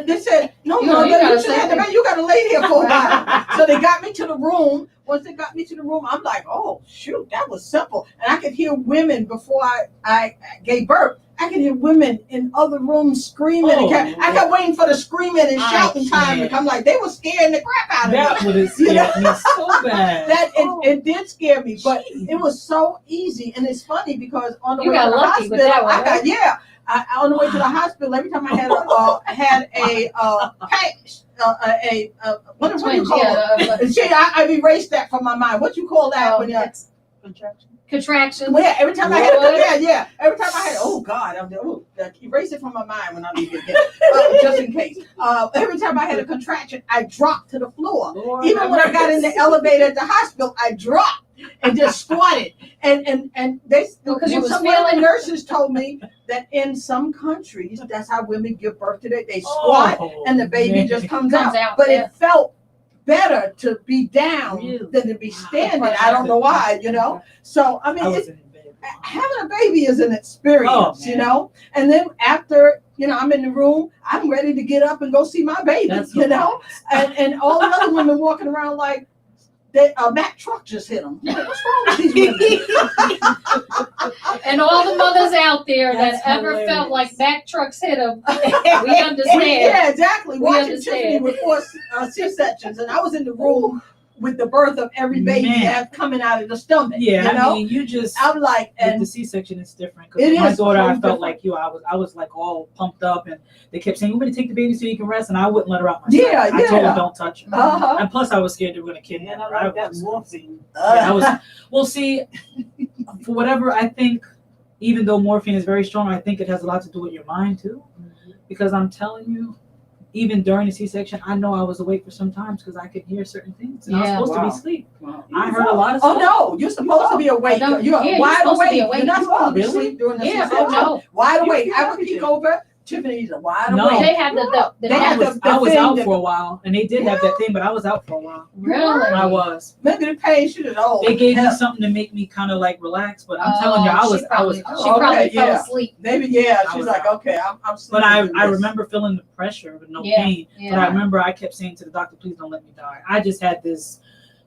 They said, "No, You no, gotta you should have stay you got to lay there for a while." So they got me to the room. Once they got me to the room, I'm like, "Oh shoot, that was simple." And I could hear women before I gave birth. I could hear women in other rooms screaming. Oh, I kept waiting for the screaming and I shouting time to can't. come. Like they were scaring the crap out of me. That would have scared me so bad. It did scare me, but Jeez. it was so easy, and it's funny because on the You way got to the lucky hospital, with that one, I got right? on the way to the hospital. Every time I had what do you call it? I've erased that from my mind. What you call that when you Contractions. well, yeah, every time I had What? every time I had oh God, erase it from my mind when I leave it again, just in case. Every time I had a contraction, I dropped to the floor. Lord Even when I got in the have elevator at the hospital, I dropped and just squatted. And they Because you was some feeling- of the nurses told me that in some countries that's how women give birth today. They mercy. squat Oh, and the baby man. just comes Comes out. out, But yeah. it felt better to be down Really? than to be standing. I don't know why, So I mean, I it's, was in bed. having a baby is an experience, Oh, man. And then after, I'm in the room, I'm ready to get up and go see my baby, That's and all the other women walking around like, a Mack truck just hit them. What's wrong with these women? And all the mothers out there That's that ever hilarious. felt like Mack trucks hit them, we understand. Yeah, exactly. We Watching understand. Tiffany with 4 C-sections, and I was in the room with the birth of every baby Man. that's coming out of the stomach. Yeah, you know? I mean, you just I'm like, with and the C-section, it's different. It Because my is daughter, so I felt different. like you. I was like all pumped up, and they kept saying, "You better take the baby so you can rest," and I wouldn't let her out myself. Yeah, I told yeah. her, "Don't touch her." uh-huh. And plus, I was scared they were going to kidnap her. I like that morphine. Yeah, I was. Well, see, for whatever I think, even though morphine is very strong, I think it has a lot to do with your mind too. Because I'm telling you, even during the C-section, I know I was awake for some times because I could hear certain things, and I was Yeah. supposed to Wow. be asleep. Wow. I heard a lot of Oh stuff. no, you're supposed to be awake. No, You're yeah, you're wide supposed to be awake. awake. You're not You are, supposed to be really? asleep during the Yeah, C-section. oh no. Wide You awake. feel I would everything. peek over. Tiffany's wide No. awake. They have the They had I was thing out that- for a while, and they did have that thing, but I was out for a while. really. I was. Maybe the pain should have. Oh, They gave me hell. something to make me kind of like relax, but I'm telling you, I was. She probably Oh, fell yeah. asleep. Maybe yeah. I She's was like, out. okay, I'm But sleeping. I through this. remember feeling the pressure with no Yeah, pain. yeah. But I remember I kept saying to the doctor, "Please don't let me die." I just had this.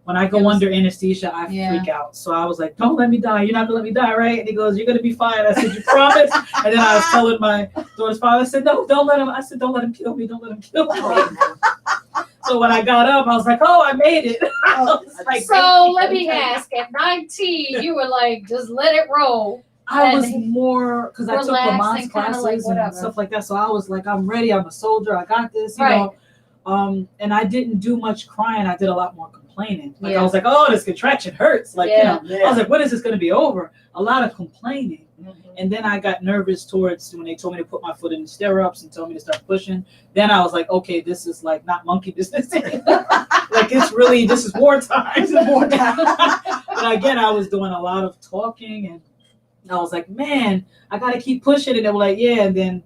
When I go It was- under anesthesia, I Yeah. freak out. So I was like, "Don't let me die. You're not gonna let me die, right?" And he goes, "You're gonna be fine." I said, "You promise?" And then I was telling my daughter's father, I said, "No, don't let him." I said, "Don't let him kill me. Don't let him kill me." So when I got up, I was like, "Oh, I made it." I was like, So let me ask, at 19, you were like, just let it roll. I was and more because I took relax Lamont's and kinda classes like and whatever. stuff like that. So I was like, I'm ready. I'm a soldier. I got this, you Right. know. And I didn't do much crying. I did a lot more complaining. Like Yeah. I was like, oh, this contraction hurts. Like, Yeah. you know, I was like, when is this going to be over? A lot of complaining. And then I got nervous towards when they told me to put my foot in the stirrups and told me to start pushing. Then I was like, okay, this is like not monkey business. Like it's really, this is wartime. This is wartime. But again, I was doing a lot of talking and I was like, man, I got to keep pushing. And they were like, yeah. And then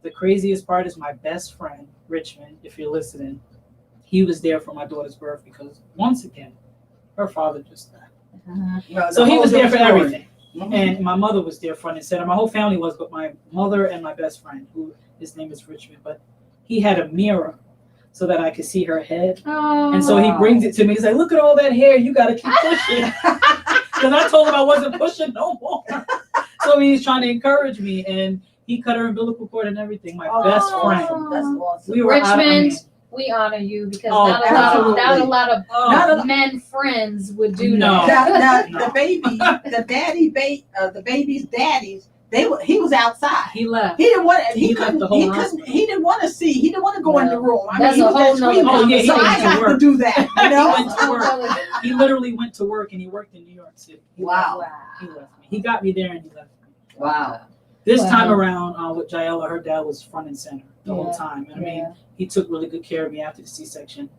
the craziest part is my best friend, Richmond, if you're listening, he was there for my daughter's birth because once again, her father just died. So he was there for everything. And my mother was there front and center. My whole family was, but my mother and my best friend, who his name is Richmond, but he had a mirror so that I could see her head. Oh. And so he brings it to me. He's like, look at all that hair. You got to keep pushing. Because I told him I wasn't pushing no more. So he's trying to encourage me. And he cut her umbilical cord and everything. My best friend. That's awesome. We were out, Richmond, we honor you because Oh, not a absolutely. lot of oh, men friends would do No. that. Now the baby's daddies, he was outside. he left. He didn't want. He left the whole hospital. He didn't want to see. He didn't want to go in the room. I That's mean, a he was whole just nother screaming. Oh, yeah, he so went I to got to work. do that. You know. He went to work. He literally went to work and he worked in New York City. Wow. He left me. He got me there and he left me. Wow. This Wow. time around with Janella, her dad was front and center the whole time. I mean, Yeah. he took really good care of me after the C-section.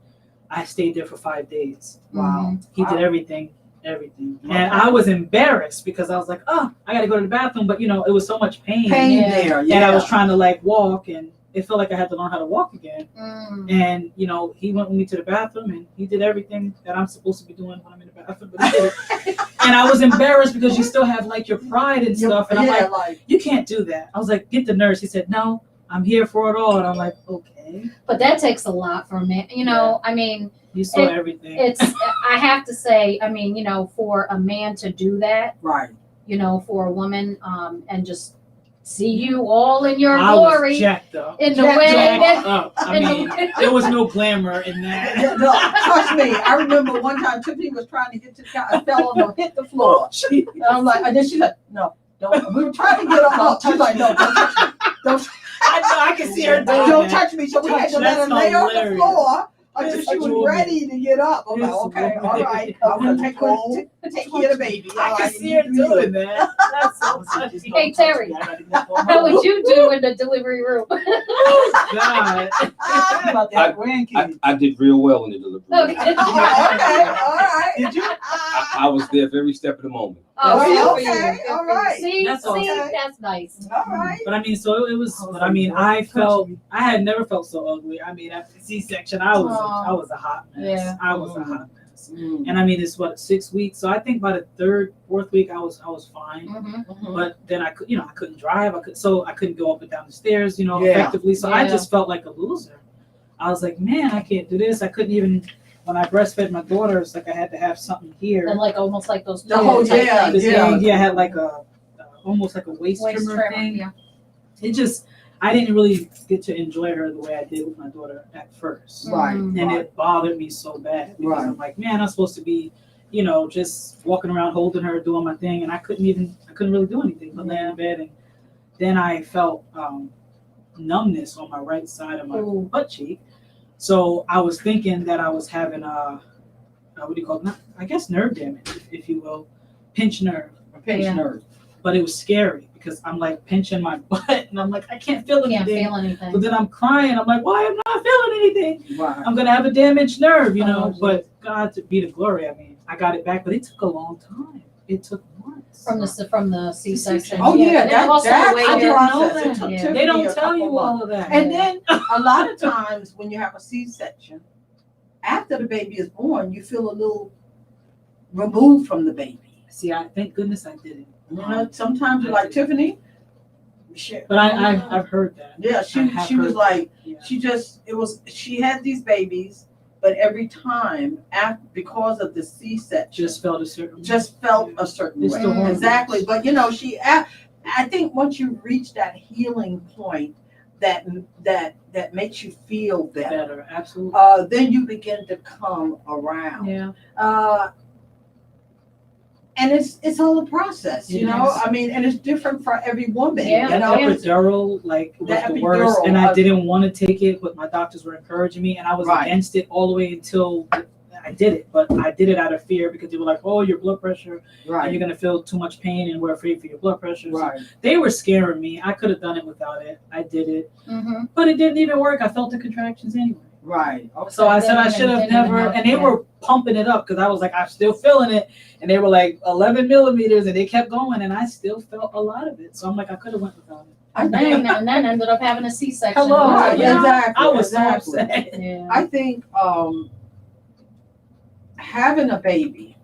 I stayed there for 5 days. Wow. He did everything. And I was embarrassed because I was like, oh, I got to go to the bathroom. But, you know, it was so much pain. Pain Yeah. there. And I was trying to like walk and it felt like I had to learn how to walk again. Mm. And, you know, he went with me to the bathroom and he did everything that I'm supposed to be doing when I'm in the bathroom. But he did it. And I was embarrassed because you still have like your pride and stuff. And I'm like, you can't do that. I was like, get the nurse. He said, no, I'm here for it all. And I'm like, okay. But that takes a lot for me. You know, I mean, You saw everything. it's, I have to say, I mean, you know, for a man to do that, right. you know, for a woman, and just see you all in your I glory was jacked up. in the way Jacked that, up. I in the mean, way- there was no glamour in that. Yeah, no, trust me. I remember one time Tiffany was trying to get to the car. I fell on hit the floor. And I'm like, and then she's like, no, don't. We were trying to get up. She's like, no, don't touch me. Don't, I know, I can see her doing don't that. touch me. So we had to let her That's lay on the hilarious. floor until This she was woman. ready to get up. I'm like, This okay, woman. all right. I'm gonna take care of the baby. I All can right, see you her do you. doing that. That's so funny. Hey, Terry, how would you do in the delivery room? God. About that grandkid. I did real well in the delivery. Okay. Okay, all right. Did you? I was there every step of the moment. Oh, Okay, good for you, okay, good for all you. right. See, That's see, awesome. that's nice. All right. But I mean, so it was. But I mean, I felt I had never felt so ugly. I mean, after C-section, I was a hot mess. Yeah. I was a hot mess. Mm. And I mean, it's what 6 weeks. So I think by the third, fourth week, I was fine. Mm-hmm. But then I could, I couldn't drive. I couldn't go up and down the stairs, Yeah. effectively. So I Yeah. just felt like a loser. I was like, man, I can't do this. I couldn't even when I breastfed my daughter, it's like I had to have something here. And like almost like those. The whole- type yeah, things. I had like a almost like a waist trimmer thing. Yeah. It just, I didn't really get to enjoy her the way I did with my daughter at first. Right. Mm. And it bothered me so bad because Right. I'm like, man, I'm supposed to be, just walking around holding her, doing my thing, and I couldn't really do anything but lay in bed. And then I felt numbness on my right side of my butt cheek. So I was thinking that I was having what do you call it? I guess nerve damage, if you will, pinch nerve. Pinch nerve. But it was scary because I'm like pinching my butt and I'm like, I can't feel anything. Can't feel anything. But then I'm crying. I'm like, why am I not feeling anything? Right. I'm gonna have a damaged nerve, Oh, But God to be the glory. I mean, I got it back, but it took a long time. It took months. From the C-section. Oh yeah, And then also that's the way the they're- process. It took Yeah. Tiffany They don't a tell couple you months. all of that. And then a lot of times when you have a C-section, after the baby is born, you feel a little removed from the baby. See, thank goodness I didn't. Sometimes you're like, Tiffany. But I've heard that. Yeah, I she have was heard like, Yeah. she had these babies, but every time because of the C-section, Just felt a certain. felt a certain It's way. the hormones. Exactly. But I think once you reach that healing point that makes you feel better, better. Absolutely. then you begin to come around. Yeah. And it's all a process, It know. is. I mean, and it's different for every woman. Yeah. You That know. epidural, was The the worst, epidural, and I didn't want to take it, but my doctors were encouraging me, and I was Right. against it all the way until I did it. But I did it out of fear because they were like, "Oh, your blood pressure, and Right. you're gonna feel too much pain, and we're afraid for your blood pressure." So Right. they were scaring me. I could have done it without it. I did it, Mm-hmm. but it didn't even work. I felt the contractions anyway. Right. Okay. So I said I Didn't should have even never, have- and they were pumping it up because I was like, I'm still feeling it, and they were like 11 millimeters, and they kept going, and I still felt a lot of it. So I'm like, I could have went without it. And then ended up having a C-section. Hello. Right, Yeah. exactly. I was so exactly. upset. Yeah. I think having a baby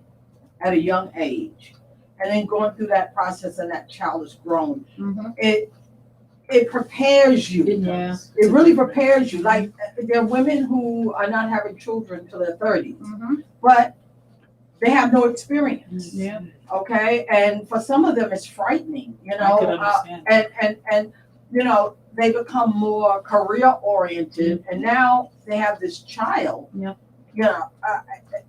at a young age and then going through that process and that child is grown, Mm-hmm. it prepares you. Yeah. It really prepares you. Like there are women who are not having children till their 30s, Mm-hmm. but they have no experience. Yeah. Okay, and for some of them it's frightening, I could understand. and they become more career oriented, and now they have this child. Yep.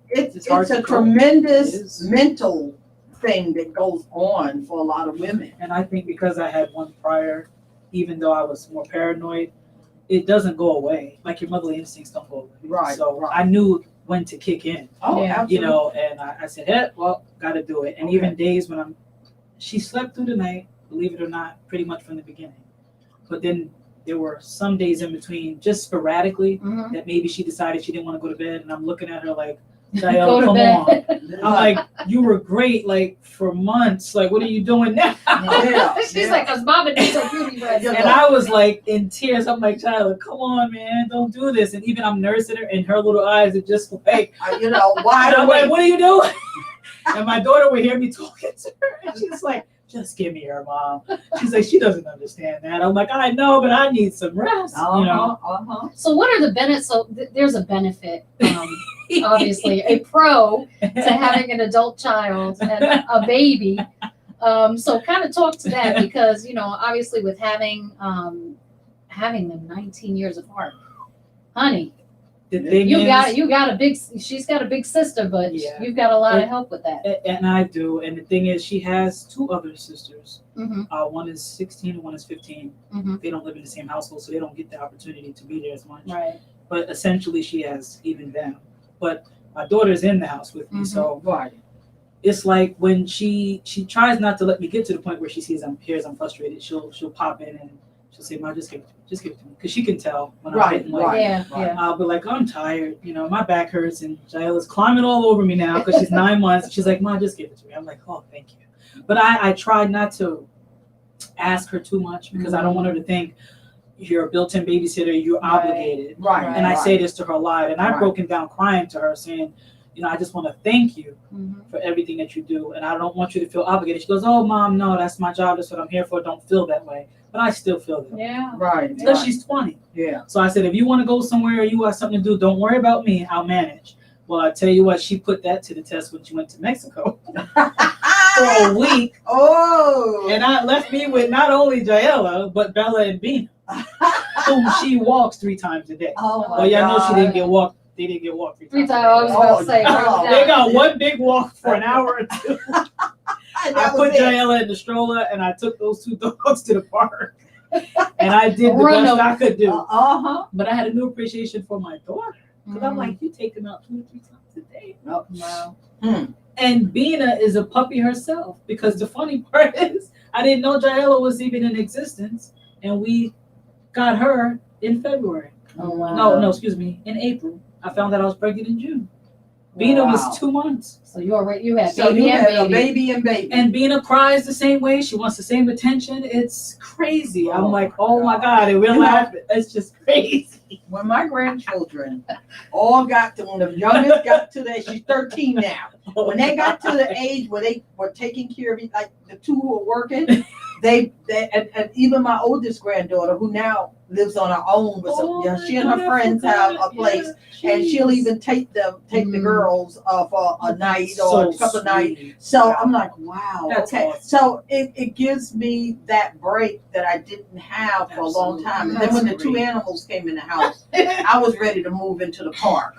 It's hard to a cope. It tremendous is. mental thing that goes on for a lot of women. And I think because I had one prior, even though I was more paranoid, it doesn't go away. Like your motherly instincts don't go away. Right, So right. I knew when to kick in. Oh, Yeah. absolutely. And I said, well, gotta do it. And Okay. even days when she slept through the night, believe it or not, pretty much from the beginning. But then there were some days in between, just sporadically, Mm-hmm. that maybe she decided she didn't want to go to bed, and I'm looking at her like, Go Jael, to come on. bed. I'm like, you were great, like, for months. Like, what are you doing now? Yeah, She's yeah. like, 'cause Mama needs her beauty rest. Yeah. And I was like in tears. I'm like, Tyler, come on, man, don't do this. And even I'm nursing her, and her little eyes are just like, Wide and I'm like, awake. what are you doing? And my daughter would hear me talking to her, and she's like, just give me her, Mom. She's like, she doesn't understand that. I'm like, I know, but I need some rest. So what are the benefits? So there's a benefit, obviously, a pro to having an adult child and a baby. So kind of talk to that because, obviously with having them 19 years apart, honey, The thing you is, got she's got a big sister, but Yeah. you've got a lot of help with that. and I do. And the thing is, she has two other sisters. Mm-hmm. One is 16 and one is 15. Mm-hmm. They don't live in the same household, so they don't get the opportunity to be there as much. Right. But essentially, she has even them. But my daughter's in the house with me, Mhm. so Right. it's like when she tries not to let me get to the point where she sees I'm frustrated. She'll pop in and she'll say, "Ma, just give it to me," because she can tell when I'm Right, getting like. right. Yeah. right. Yeah. I'll be like, I'm tired, my back hurts, and Jael is climbing all over me now because she's 9 months. She's like, Ma, just give it to me. I'm like, oh, thank you. But I try not to ask her too much because I don't want her to think you're a built-in babysitter, you're Right. obligated. Right. And I say this to her live, and I've Right. broken down crying to her saying, I just want to thank you Mhm. for everything that you do, and I don't want you to feel obligated. She goes, oh, Mom, no, that's my job. That's what I'm here for. Don't feel that way. But I still feel that way. Yeah. Right. Because right. she's 20. Yeah. So I said, if you want to go somewhere or you have something to do, don't worry about me. I'll manage. Well, I tell you what, she put that to the test when she went to Mexico for a week. Oh. And I left me with not only Janella, but Bella and Bina, whom she walks 3 times a day. Oh my Well, y'all know she God. didn't get walked. They didn't get walked 3 3 times. times. I was about to say. Oh, They got one big walk for an hour or 2. I put Janella in the stroller and I took those 2 dogs to the park. And I did the best I could do. But I had a new appreciation for my daughter. Because I'm like, you take them out 2 or 3 times a day. Wow. And Bina is a puppy herself. Because the funny part is, I didn't know Janella was even in existence. And we got her in February. Oh, wow. No, excuse me, in April. I found out I was pregnant in June. Bina was 2 months. So you had So baby you and had baby. a baby and baby. And Bina cries the same way. She wants the same attention. It's crazy. I'm like, oh my God. And we're laughing. It's just crazy. When my grandchildren all got to, when the youngest got to that, she's 13 now. When they got to the age where they were taking care of me, like the 2 who were working, they and even my oldest granddaughter, who now lives on her own with she and her friends have a place, and she'll even take the girls for a night or a couple of nights. So I'm like, wow, That's okay. awesome. So it gives me that break that I didn't have for a long time. And then when the 2 animals came in the house, I was ready to move into the park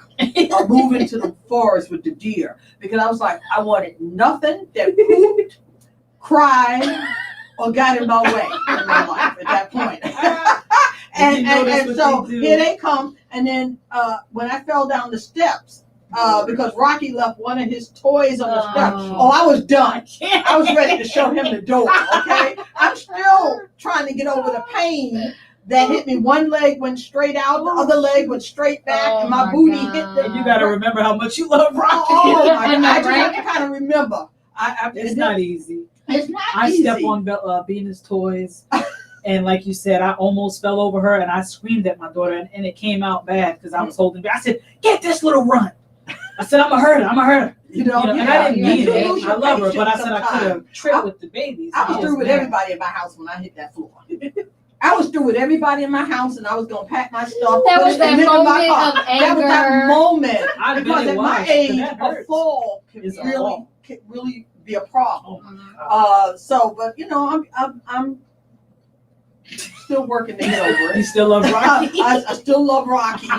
or move into the forest with the deer, because I was like, I wanted nothing that pooped, cried, or got in my way in my life at that point. and so here they come. And then when I fell down the steps, because Rocky left one of his toys on the steps, I was done. I was ready to show him the door, okay? I'm still trying to get over the pain that hit me. One leg went straight out, the other leg went straight back, and my booty hit the... You got to remember how much you love Rocky. Oh my God, I just have to kind of remember. It's not easy. It's not I easy. step on Bina's toys, and like you said, I almost fell over her, and I screamed at my daughter, and it came out bad because I was holding. I said, "Get this little runt." I said, "I'm gonna hurt her. I'm gonna hurt her." And I didn't mean it. I love her, but I said I could have tripped with the babies. I was through with everybody in my house when I hit that floor. I was through with everybody in my house, and I was gonna pack my stuff. That was that moment of anger. That was that moment. I've Because been at my washed, age, but that a hurts. fall can It's a really fall. be a problem. So, but I'm still working to get over You it. still love Rocky. I still love Rocky.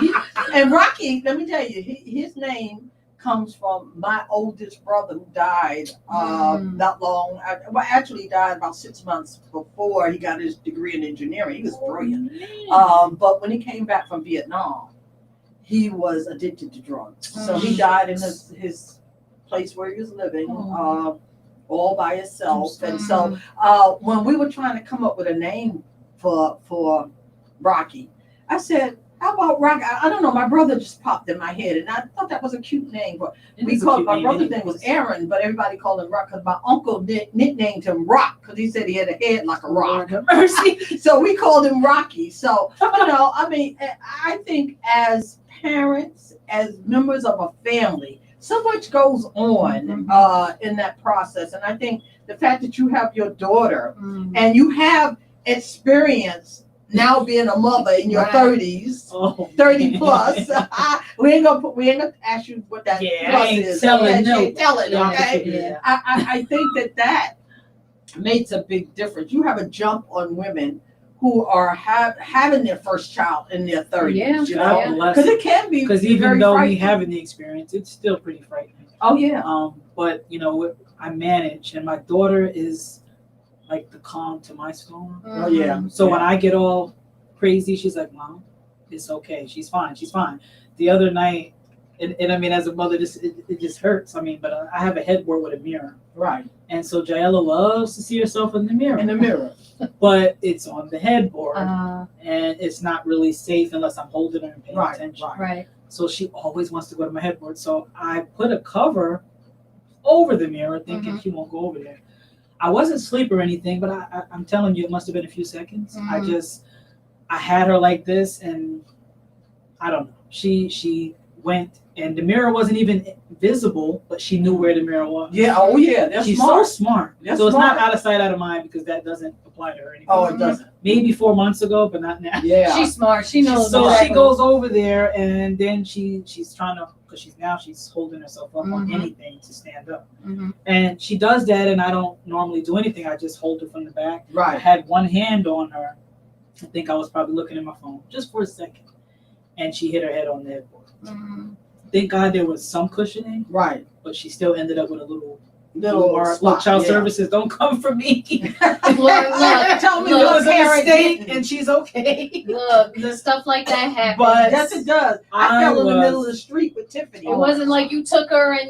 And Rocky, let me tell you, his name comes from my oldest brother, who died not long. Actually, he died about 6 months before he got his degree in engineering. He was brilliant. But when he came back from Vietnam, he was addicted to drugs. So he died in his place where he was living, all by himself. And so when we were trying to come up with a name for Rocky, I said, how about Rocky? I don't know. My brother just popped in my head, and I thought that was a cute name. But my brother's name was Aaron, but everybody called him Rock because my uncle nicknamed him Rock because he said he had a head like a rock. Mercy. So we called him Rocky. So I think as parents, as members of a family, so much goes on in that process. And I think the fact that you have your daughter and you have experience now being a mother in your 30s, 30 plus. we ain't gonna ask you what that plus is. Tell it, okay? I think that makes a big difference. You have a jump on women who are having their first child in their 30s, because it can be, because even though we haven't the experience, it's still pretty frightening. Oh yeah. But I manage, and my daughter is like the calm to my storm. Oh yeah. So when I get all crazy, she's like, "Mom, it's okay. She's fine. She's fine." The other night, and I mean, as a mother, it just hurts. I mean, but I have a headboard with a mirror. Right. And so Janella loves to see herself in the mirror. But it's on the headboard, and it's not really safe unless I'm holding her and paying attention. Right. So she always wants to go to my headboard. So I put a cover over the mirror, thinking she won't go over there. I wasn't asleep or anything, but I'm telling you, it must have been a few seconds. I had her like this, and I don't know. She went, and the mirror wasn't even visible, but she knew where the mirror was. Yeah. Oh yeah. They're She's smart. so smart. They're So it's not smart. out of sight, out of mind, because that doesn't apply to her anymore. Oh, it doesn't. Maybe 4 months ago, but not now. Yeah. She's smart. She knows. So exactly. she goes over there, and then she's trying to, because she's holding herself up on Mhm. anything to stand up. Mhm. And she does that, and I don't normally do anything. I just hold her from the back. I Right. had one hand on her. I think I was probably looking at my phone just for a second, and she hit her head on the headboard. Mhm. Thank God there was some cushioning, Right. but she still ended up with a little Little mark. spot, Look, child yeah. services, don't come for me. Look, Tell me It look, was a parent mistake, didn't. and she's okay. Look, stuff like that happens. But Yes, it does. I I fell in the was- middle of the street with Tiffany. it wasn't like you took her and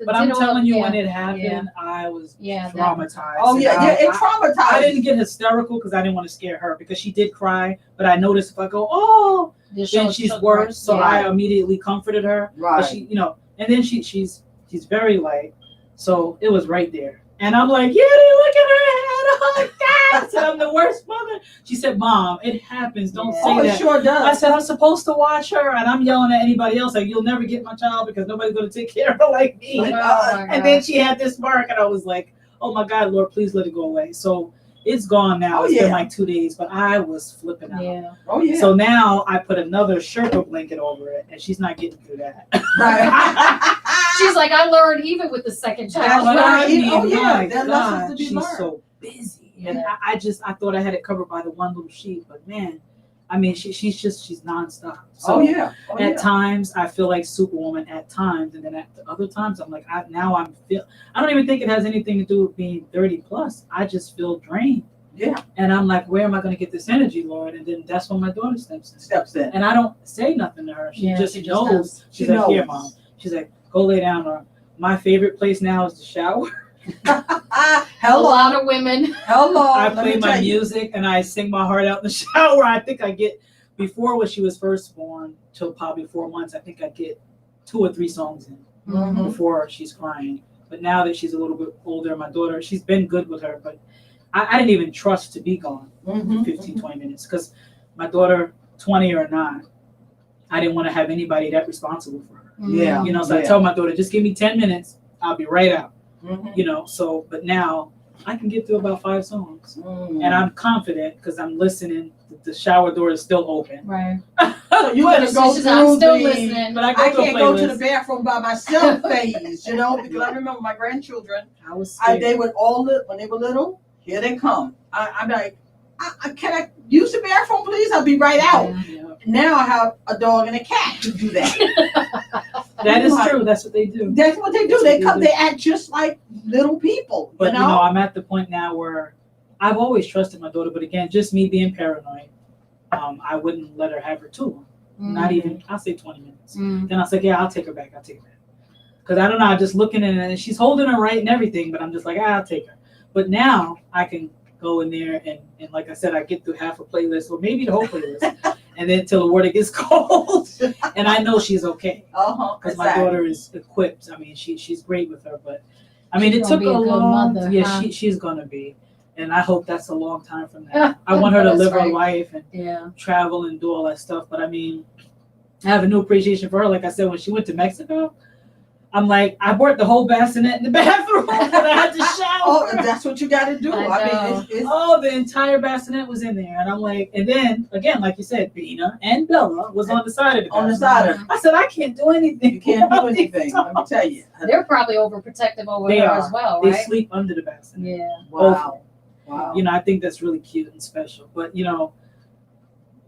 But I'm telling you, yeah. when it happened, Yeah. I was Yeah, that- traumatized. Oh And yeah, yeah. It I traumatized. didn't get hysterical because I didn't want to scare her, because she did cry. But I noticed if I go, oh, Just then show- she's show- worse. So yeah. I immediately comforted her. Right. But she, and then she's very light, so it was right there. And I'm like, yeah, they look at her head. Oh my God! I said, I'm the worst mother. She said, Mom, it happens. Don't Yeah. say Oh, it that. sure I does. said, I'm supposed to watch her, and I'm yelling at anybody else like, you'll never get my child because nobody's gonna take care of her like me. Oh my God. And then she had this mark, and I was like, oh my God, Lord, please let it go away. So it's gone now. Oh, It's been yeah. like 2 days, but I was flipping out. Yeah. Oh yeah. So now I put another Sherpa blanket over it, and she's not getting through that. Right. She's like, I learned even with the second That's child. But right. I mean, Oh, yeah. my There are God, lessons to be she's learned. so busy. And Yeah. I thought I had it covered by the one little sheet, but man, I mean, she's nonstop. So Oh yeah. Oh, at yeah. times I feel like Superwoman at times, and then at the other times I'm like, I don't even think it has anything to do with being 30 plus. I just feel drained. Yeah. And I'm like, where am I going to get this energy, Lord? And then that's when my daughter steps in. Steps in. And I don't say nothing to her. She Yeah, just she just knows. knows. She's She like, here, knows. Mom. She's like, go lay down. Or my favorite place now is the shower. A Hello. lot of women. Hello. I Let play me my tell you. music and I sing my heart out in the shower. I think I get, before when she was first born, till probably 4 months, I think I get 2 or 3 songs in Mhm. before she's crying. But now that she's a little bit older, my daughter, she's been good with her, but I didn't even trust to be gone Mhm. 15, 20 minutes, because my daughter, 20 or not, I didn't want to have anybody that responsible for her. Yeah. So I Yeah. tell my daughter, just give me 10 minutes, I'll be right out. Mhm. So, but now I can get through about 5 songs. Mm. And I'm confident because I'm listening. The shower door is still open. Right. So you gotta go She's through like, I'm still the. listening. But I I go to a can't go to the playlist. bathroom by myself phase, because I remember my grandchildren. I was scared. They would all when they were little. Here they come. I'm like, can I use the bathroom, please? I'll be right out. Yeah. Now I have a dog and a cat to do that. That is Right. true. That's what they do. That's what they do. That's They what come. they They do. act just like little people. But you know. I'm at the point now where I've always trusted my daughter, but again, just me being paranoid, I wouldn't let her have her too long. Not even, I'll say 20 minutes. Mm. Then I'll say, yeah, I'll take her back. Because I don't know, I'm just looking at it and she's holding her right and everything, but I'm just like, I'll take her. But now I can go in there and like I said, I get through half a playlist or maybe the whole playlist, and then till the water gets cold, and I know she's okay. Because my daughter is equipped. I mean, she's great with her, but I mean, She's it gonna took be a a good long. mother, Yeah, huh? she's gonna be, and I hope that's a long time from now. I want her to That's live her right. life and Yeah. travel and do all that stuff. But I mean, I have a new appreciation for her. Like I said, when she went to Mexico, I'm like, I brought the whole bassinet in the bathroom, but I had to shower. Oh, that's what you got to do. I I know. mean, it's Oh, the entire bassinet was in there, and I'm like, and then again, like you said, Bina and Bella was on the side of the on the bassinet. side of. I said, I can't do anything. You can't do without these anything. Let me tell you. They're probably overprotective over They her are. as well, They right? sleep under the bassinet. Yeah. Wow. Wow. I think that's really cute and special. But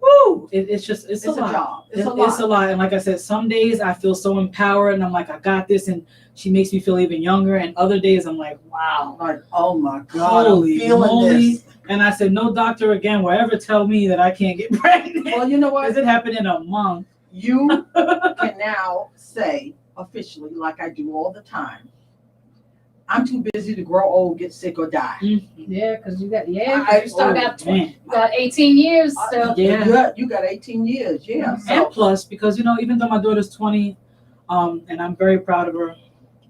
woo, it's a lot. job. It's a lot. And like I said, some days I feel so empowered and I'm like, I got this, and she makes me feel even younger. And other days I'm like, wow. Like, oh my God, Holy I'm feeling moly. this. And I said, no doctor again will ever tell me that I can't get pregnant. Well, you know what? Because it happened in a month. You can now say officially, like I do all the time, I'm too busy to grow old, get sick, or die. Yeah, because you got, you still got Man. got 18 years still. Yeah. You got 18 years, yeah. Mhm. So, And plus, because even though my daughter's 20, and I'm very proud of her,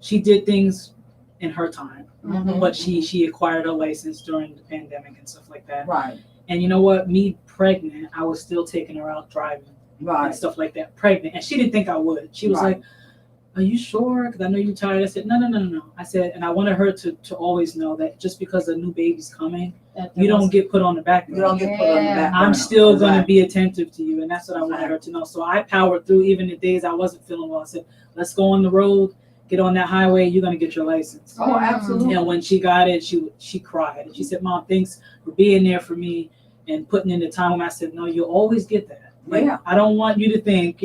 she did things in her time. Mhm. But she acquired a license during the pandemic and stuff like that. right. And you know what? Me pregnant, I was still taking her out driving. and stuff like that, pregnant. And she didn't think I would. She was like, are you sure? Because I know you're tired. I said, no. I said, and I wanted her to always know that just because a new baby's coming, you don't get put on the back burner. You don't get put on the back burner. I'm still going to be attentive to you. And that's what I wanted her to know. So I powered through even the days I wasn't feeling well. I said, let's go on the road, get on that highway. You're going to get your license. Oh, absolutely. And when she got it, she cried. And she said, Mom, thanks for being there for me and putting in the time. I said, no, you'll always get that. Like, I don't want you to think,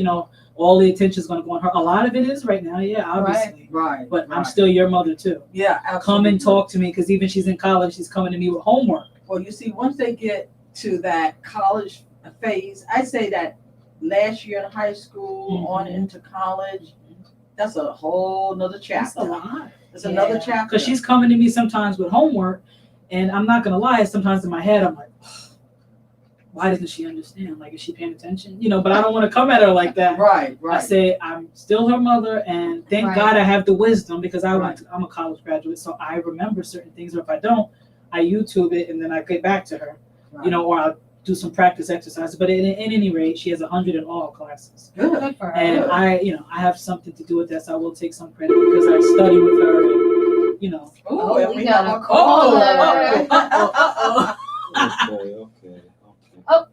all the attention is going to go on her. A lot of it is right now, obviously. Right. But I'm still your mother too. Yeah, absolutely. Come and talk to me, because even she's in college, she's coming to me with homework. Well, you see, once they get to that college phase, I say that last year in high school on into college, that's a whole nother chapter. That's a lot. It's another chapter. Because she's coming to me sometimes with homework, and I'm not going to lie, sometimes in my head, I'm like, why doesn't she understand? Like, is she paying attention? But I don't want to come at her like that. Right. I say, I'm still her mother, and thank God I have the wisdom, because I'm a college graduate, so I remember certain things, or if I don't, I YouTube it, and then I get back to her, or I'll do some practice exercises. But at any rate, she has 100 in all classes. Good for her. And I have something to do with that, so I will take some credit, because I study with her, and, Oh, we got a caller. Okay. Oh,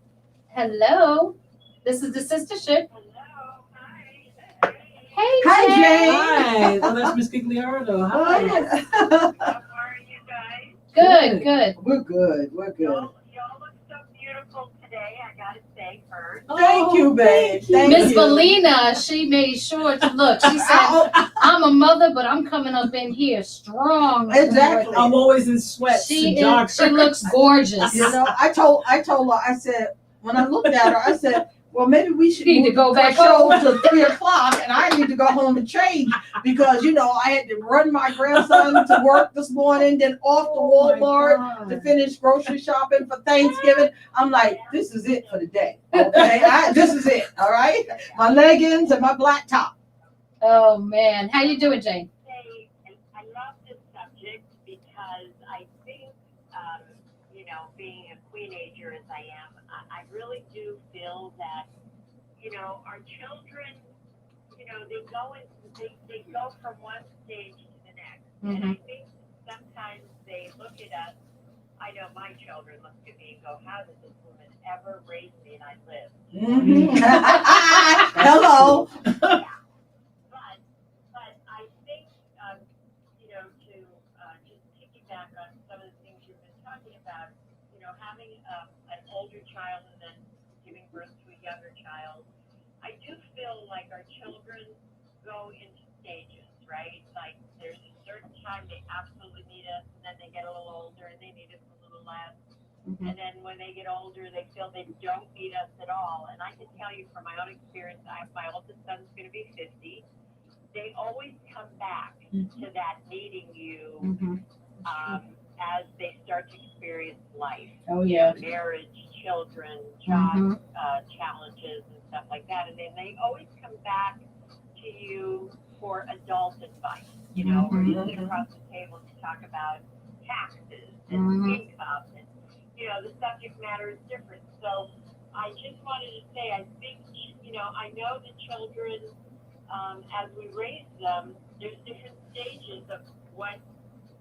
hello. This is the Sistership. Hello, hi. Hey, Hi, Jay. Jay. Hi, well, that's Miss Gigliardo. Hi. How are you guys? Good. We're good. Y'all look so beautiful today, I gotta say first. Thank you, babe. Thank Miss you. Belina, she made sure to look. She said, I'm a mother, but I'm coming up in here strong. Exactly. I'm always in sweats She and joggers. looks gorgeous. I told her, I said, when I looked at her, I said, well, maybe we should Need to move go the back show home. to 3:00, and I need to go home and change because I had to run my grandson to work this morning, then off to Walmart to finish grocery shopping for Thanksgiving. I'm like, this is it for the day. Okay, this is it. All right, my leggings and my black top. Oh, man. How you doing, Jane? I love this subject because I think, being a queenager as I am, I really do feel that, our children, they go from one stage to the next. And I think sometimes they look at us, I know my children look at me and go, how did this woman ever raise me and I live? Hello. But I think, to just piggyback on some of the things you've been talking about, having an older child and then giving birth to a younger child, I do feel like our children go into stages, right? Like there's a certain time they absolutely need us, and then they get a little older and they need us a little less. And then when they get older, they feel they don't need us at all. And I can tell you from my own experience, my oldest son's going to be 50. They always come back to that needing you as they start to experience life. Oh, yeah. Marriage, children, job challenges, and stuff like that. And then they always come back to you for adult advice, where you sit across the table to talk about taxes and income. And, the subject matter is different. So I just wanted to say, I think, I know the children, as we raise them, there's different stages of what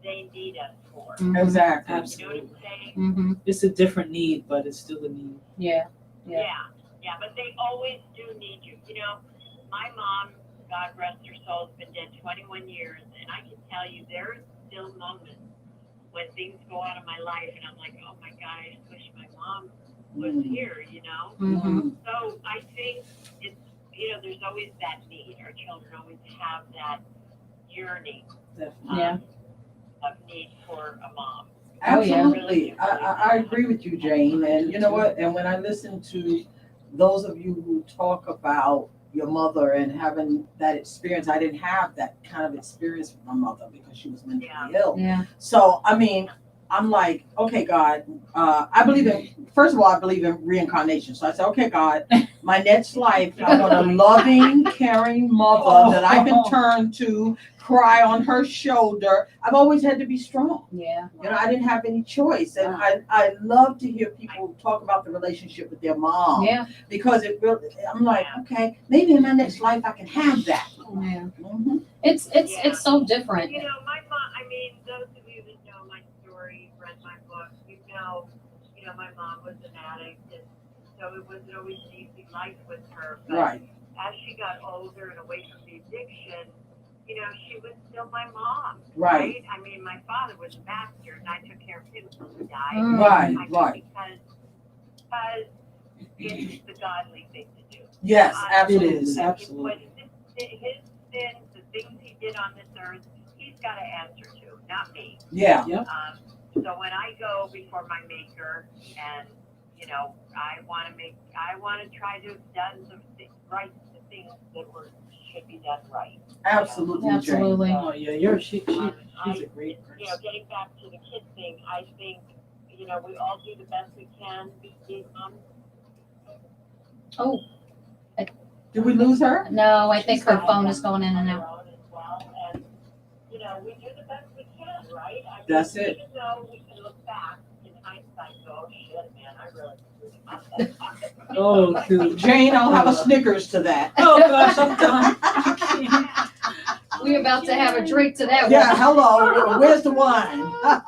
they need us for. Exactly. Absolutely. You know what I'm saying? It's a different need, but it's still a need. Yeah. Yeah, but they always do need you. My mom, God rest her soul, has been dead 21 years, and I can tell you there are still moments when things go out of my life, and I'm like, oh my God, I just wish my mom was here, So I think it's, there's always that need. Our children always have that yearning of need for a mom. Absolutely. I agree with you, Jane. And you know what? And when I listen to those of you who talk about your mother and having that experience, I didn't have that kind of experience with my mother because she was mentally ill. Yeah. So, I mean, I'm like, okay, God, first of all, I believe in reincarnation. So I said, okay, God, my next life, I want a loving, caring mother that I can turn to, cry on her shoulder. I've always had to be strong. Yeah. You know, I didn't have any choice. And I love to hear people talk about the relationship with their mom. Yeah. Because it really, I'm like, okay, maybe in my next life I can have that. Yeah. Mm-hmm. It's so different. You know, my mom, I mean, those of you that know my story, read my book, you know, my mom was an addict, and so it wasn't always an easy life with her. But Right. as she got older and away from the addiction, you know, she was still my mom. Right. I mean, my father was a pastor, and I took care of him until he died. Right, I mean, right. Because it's the godly thing to do. Yes, It absolutely. is, absolutely. But his sins, the things he did on this earth, he's got to answer to, not me. Yeah. So when I go before my maker and, you know, I want to try to have done the things that should be done right. Absolutely. Absolutely. Oh yeah, she's a great You know, person. getting back to the kid thing, I think, you know, we all do the best we can. Oh, Did we lose her? no, I think her phone is going in and out. As well, and, you know, we do the best we can, right? I mean, That's it. Even though we can look back in hindsight, and go, oh shit, man, I really screwed up. Oh, dude. Jane, I'll have a Snickers to that. Oh gosh, I'm done. We're about to have a drink to that Yeah, one. hello. Where's the wine? I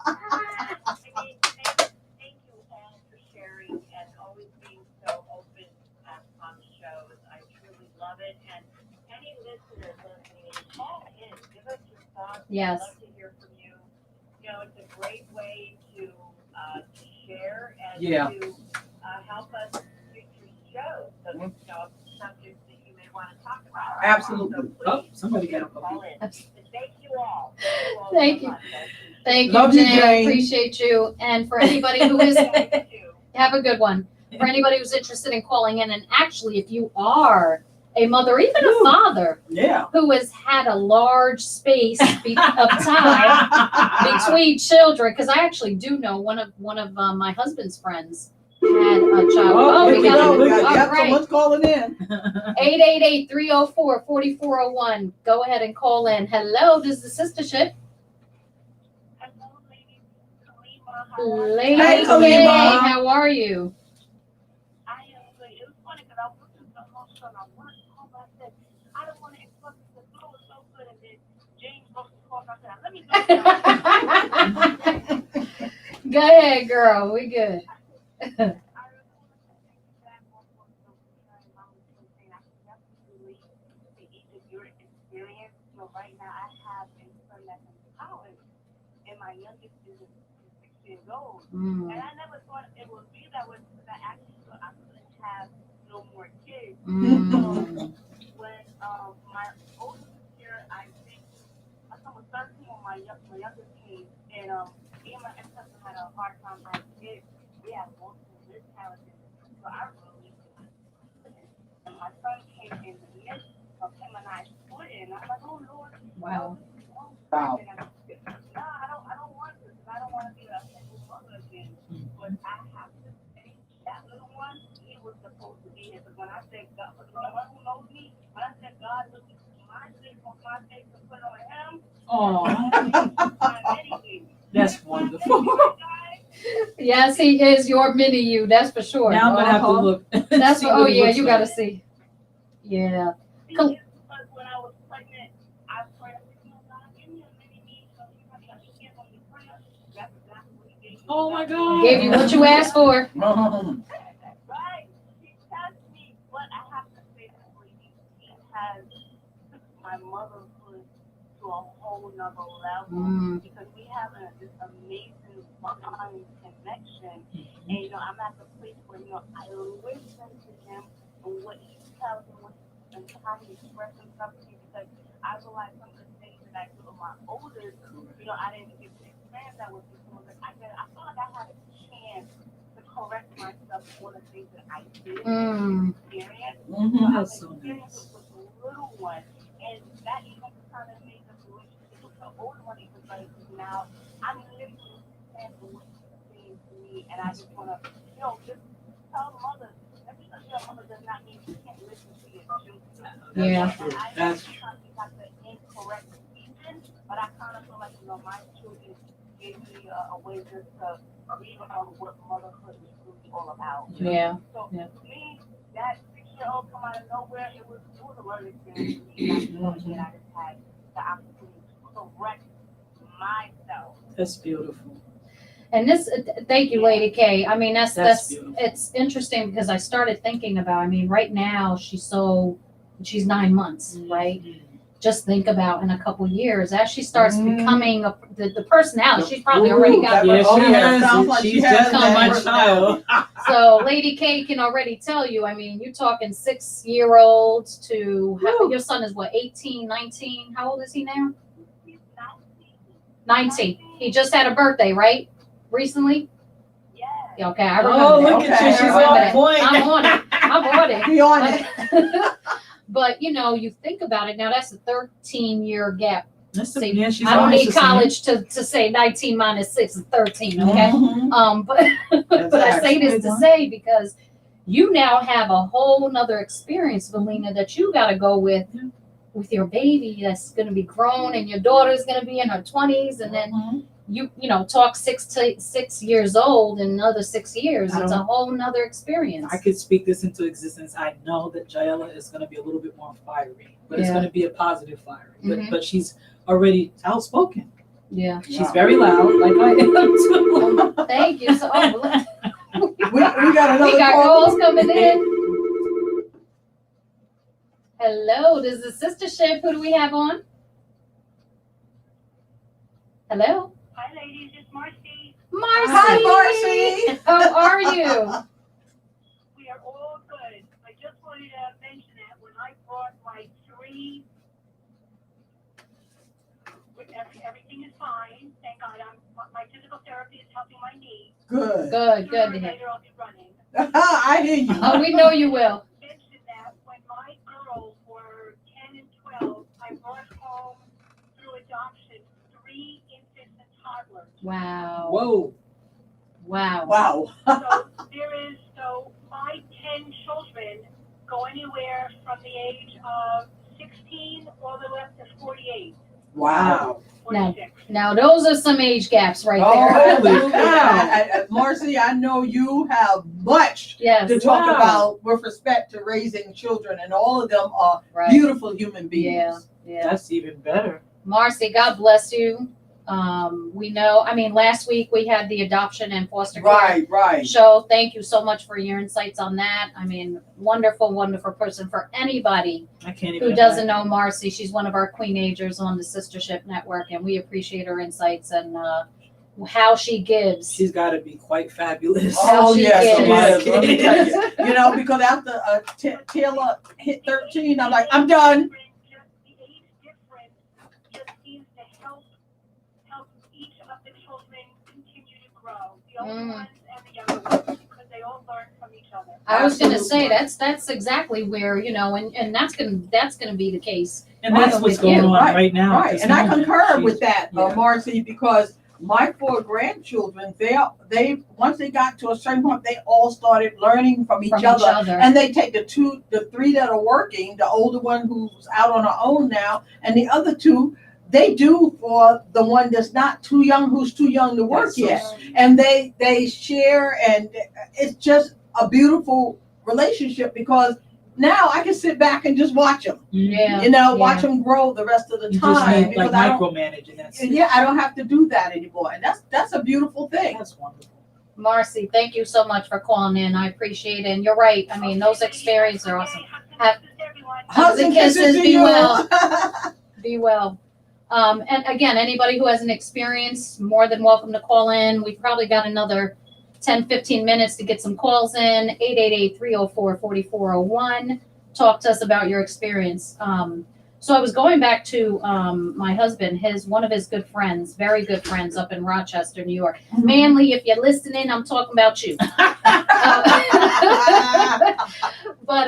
mean, thank you all for sharing and always being so open on the shows. I truly love it. And any listeners listening, call in, give us your thoughts. Yes. I'd love to hear from you. You know, it's a great way to share and Yeah. to help us future shows. So, you know, subjects that you may want to talk about. Absolutely. Oh, somebody got a Call puppy. in. And thank you all. Thank so you. much. I appreciate it. Thank you, Love you, Jane. Jane. Appreciate you. And for anybody who is, Thank you. have a good one. For anybody who's interested in calling in, and actually, if you are a mother, even a father, Yeah. who has had a large space of time between children, because I actually do know one of my husband's friends had a child. Oh, Oh, here we we got go. it. All Yep, right. someone's calling in. 888-304-4401. Go ahead and call in. Hello, this is the Sistership. Hello, ladies. Kalima, how are you? Lady Hey, K, Kalima. how are you? I am good. It was funny because I was looking for the most on work home. I said, I don't want to express the flow is so good. And then James broke the call. I said, let me go. Go ahead, girl. We good. I really want to take back on what Mom was saying. I can definitely relate to each of your experience. So right now I have a son that's in college, and my youngest is 6 years old. And I never thought it would be that way because I actually thought I couldn't have no more kids. When my oldest year, I think my son was 13 when my youngest came, and me and my ex-husband had a hard time having kids. We have multiple miscarriages, so I really couldn't. And my son came in the midst of him and I splitting. I'm like, oh Lord, Wow. no, I don't want to, because I don't want to be a single mother again. But I have to say, that little one, he was supposed to be here. Because when I said God, for the one who knows me, when I said God looked at my face and put on him, Oh, anything. that's wonderful. Yes, he is your mini you. That's for sure. Now I'm gonna have to look. That's see what, what oh he yeah, looks you like. gotta see. Yeah. Because when I was pregnant, I prayed, God, give me a mini me, so you have to give him the prayer. That's exactly what he gave me. Oh my God. Gave you what you asked for. Right. He touched me, but I have to say that he has my motherhood to a whole nother level because we have this amazing bond connection. And, you know, I'm at the place where, you know, I listen to him and what he tells me and how he expresses himself to me because I realize some of the things that I do with my oldest, you know, I didn't get to experience that with him. I feel like I had a chance to correct myself for the things that I did experience. That's so Experience with the little one. And that even kind of made the relationship with the older one even better because now I'm literally handle what you're saying to me, and I just want to, just tell mothers, every mother does not mean you can't listen to your children. Yeah. And I know sometimes we got the incorrect reason, but I kind of feel like, my children gave me a way just to relearn what motherhood is really all about. Yeah. So Yeah. for me, that 6-year-old come out of nowhere, it was a learning experience for me. And I just had the opportunity to correct myself. That's beautiful. And this, thank you, Lady K. I mean, that's beautiful. it's interesting because I started thinking about, I mean, right now she's 9 months, right? Just think about in a couple years as she starts becoming the personality. She's probably already got. Yeah, Oh, she yeah, has. sounds like She's she has definitely that my personality. child. So Lady K can already tell you, I mean, you're talking 6-year-olds to, your son is what, 18, 19? How old is he now? 19. He just had a birthday, right? Recently? Yeah. Okay, I remember Oh, that. look at Okay, you. She's I remember on that. point. I'm on it. I'm on it. Be on it. But, you think about it now, that's a 13-year gap. That's See, yeah, she's I don't almost need the same. college to say 19 minus 6 is 13, okay? Mhm. But I say this to say because you now have a whole nother experience, Valina, that you got to go with your baby that's going to be grown and your daughter's going to be in her 20s, and then you talk 6 years old in another 6 years. It's a whole nother experience. I could speak this into existence. I know that Janella is going to be a little bit more fiery, but it's going to be a positive fiery. But she's already outspoken. Yeah. She's very loud, like I am too. Thank you. So, We got another we got call. calls coming in. Hello, this is Sistership. Who do we have on? Hello? Hi, ladies. It's Marcy. Marcy. Hi, Marcy. How are you? We are all good. I just wanted to mention that when I brought my 3, everything is fine. Thank God. My physical therapy is helping my knee. Good. Good Sooner or to hear. later, I'll be running. I hear you. Oh, we know you will. Mention that when my girls were 10 and 12, I brought home through adoption 3 infants and toddlers. Wow. Whoa. Wow. Wow. So my 10 children go anywhere from the age of 16 all the way up to 48. Wow. 46. Now those are some age gaps right Oh, there. holy cow. Marcy, I know you have much Yes. to talk Wow. about with respect to raising children, and all of them are Right. beautiful human beings. Yeah. That's even better. Marcy, God bless you. We know, I mean, last week we had the adoption and foster care Right. show. Thank you so much for your insights on that. I mean, wonderful, wonderful person. For anybody I can't even. who doesn't know Marcy, she's one of our queenagers on the Sistership Network, and we appreciate her insights and how she gives. She's got to be quite fabulous. Oh, she yes, is. yes. Let me tell you. Because after Taylor hit 13, I'm like, I'm done. Just the age difference just seems to help each of the children continue to grow. The older ones and the younger ones, because they all learn from each other. I was going to say Absolutely. that's exactly where and that's gonna be the case. And that's Right, what's with going you. on right now. at Right, this and I moment. concur She's- with that, yeah. Marcy, because my 4 grandchildren, they once they got to a certain point, they all started learning from each other. And they take the 3 that are working, the older one who's out on her own now, and the other 2, they do for the one that's not too young, who's too young to work That's so yet. sweet. And they share, and it's just a beautiful relationship because now I can sit back and just watch them. Yeah. Watch them grow the rest of the You just time. need because like I don't, micromanaging. That's it. yeah, I don't have to do that anymore, and that's a beautiful thing. That's wonderful. Marcy, thank you so much for calling in. I appreciate it. And you're right. I mean, those experiences are awesome. Hugs and kisses to be you. well. Be well. And again, anybody who has an experience, more than welcome to call in. We've probably got another 10, 15 minutes to get some calls in. 888-304-4401. Talk to us about your experience. So I was going back to my husband, one of his good friends, very good friends up in Rochester, New York. Manly, if you're listening, I'm talking about you. But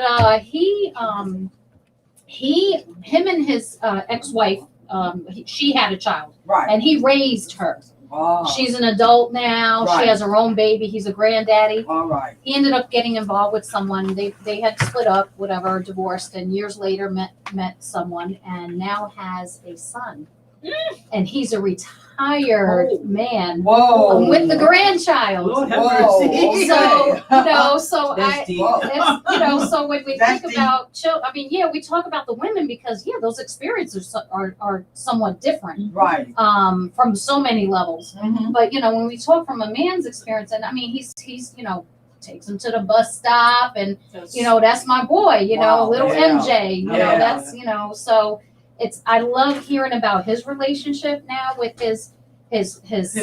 him and his ex-wife, she had a child, Right. and he raised her. Oh, She's an adult now. Right. She has her own baby. He's a granddaddy. all right. He ended up getting involved with someone. They had split up, whatever, divorced, and years later met someone, and now has a son. And he's a retired man Whoa. with the grandchild. Lord have Whoa, mercy. So okay. so That's I. deep. Whoa. It's, so when we That's think about children, I mean, yeah, we talk about the women because those experiences are somewhat different Right. from so many levels. Mm-hmm. But when we talk from a man's experience, and I mean, he's takes him to the bus stop, and that's my boy, Wow, little yeah. MJ, Yeah. that's so I love hearing about his relationship now with his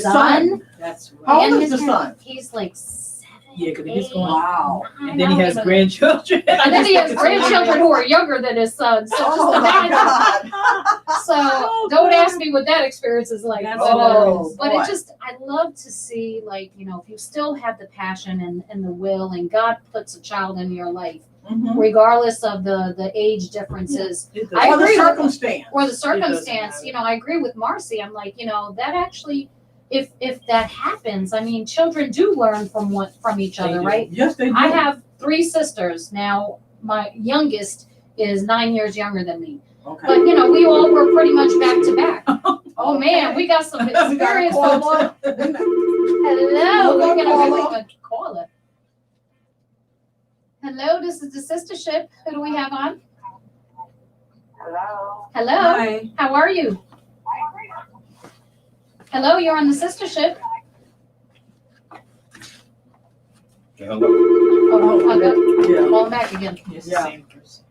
son. That's right. How old and is his the son? He's like 7, Yeah, 'cause he's 8, going- Wow. 9, And then he I don't has even- grandchildren. And then he has grandchildren who are younger than his son. So just Oh my imagine. God. So don't ask me what that experience is like. That's But, hilarious. but boy. I love to see, like, if you still have the passion and the will, and God puts a child in your life, Mhm. regardless of the age differences It I Or the agree with- circumstance. or the doesn't circumstance. matter. I agree with Marcy. I'm like, that actually, if that happens, I mean, children do learn from each They other, do. right? Yes, they do. I have 3 sisters. Now, my youngest is 9 years younger than me. Okay. But, we all were pretty much back to back. Oh, man, we got some We got a experience. caller. Hello, Hello, we're going to caller. a caller. Hello, this is the Sistership. Who do we have on? Hello. Hello, Hi. how are you? Hello, you're on the Sistership. Hello. Oh, I'll go. Yeah. Call him back again. It's Yeah. the same person.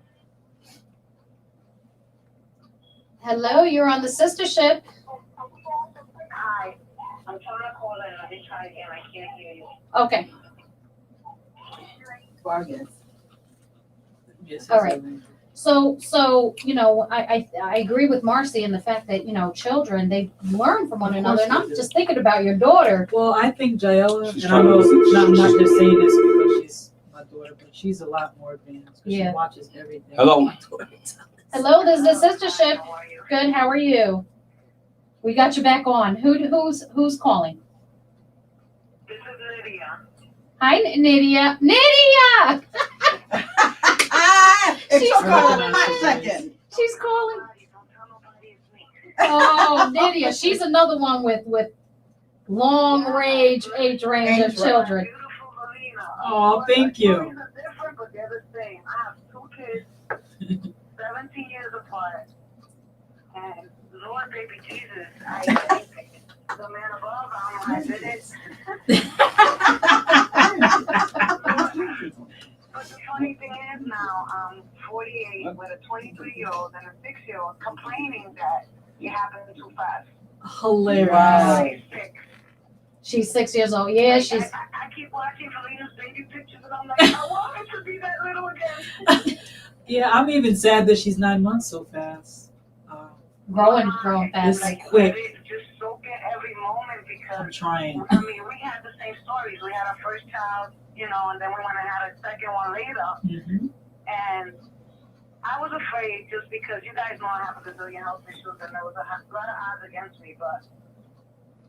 Hello, you're on the Sistership. Hi. I'm trying to call in. Let me try again. I can't hear you. Okay. Yes, All right. So I agree with Marcy in the fact that children, they learn from one Of another. course And they I'm do. just thinking about your daughter. Well, I think Janella, She's and I trying know to- I'm not just saying this because she's my daughter, but she's a lot more advanced because Yeah. she watches everything. Hello. Hello, this is the Sistership. How are you? Good. How are you? We got you back on. Who's calling? This is Lydia. Hi, Nydia. Nydia! It She's took her a calling. hot second. She's calling. Don't tell nobody it's me. Oh, Nydia. She's another one with long age of Age children. Beautiful Melina. Oh, thank you. Stories are different, but they're the same. I have 2 kids, 17 years apart. And Lord, baby Jesus, I the man above, I did it. But the funny thing is now, I'm 48 with a 23-year-old and a 6-year-old complaining that it happened too fast. Hilarious. Wow. She's 6. She's 6 years old. Yeah, Like, she's. I keep watching Felina's baby pictures and I'm like, I want her to be that little again. Yeah, I'm even sad that she's 9 months so fast. growing fast. It's quick. Just soak in every moment because I'm trying. I mean, we had the same stories. We had our first child, and then we went and had a second one later. Mm-hmm. And I was afraid just because you guys know I have a gazillion health issues and there was a lot of odds against me, but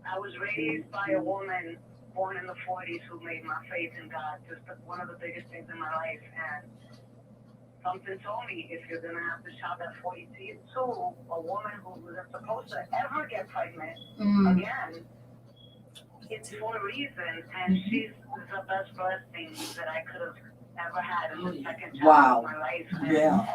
I was raised by a woman born in the 40s who made my faith in God just one of the biggest things in my life. And something told me if you're going to have to shop at 42, a woman who wasn't supposed to ever get pregnant again, it's for a reason. And she's the best blessing that I could have ever had in the second child Wow. of my life. And Yeah.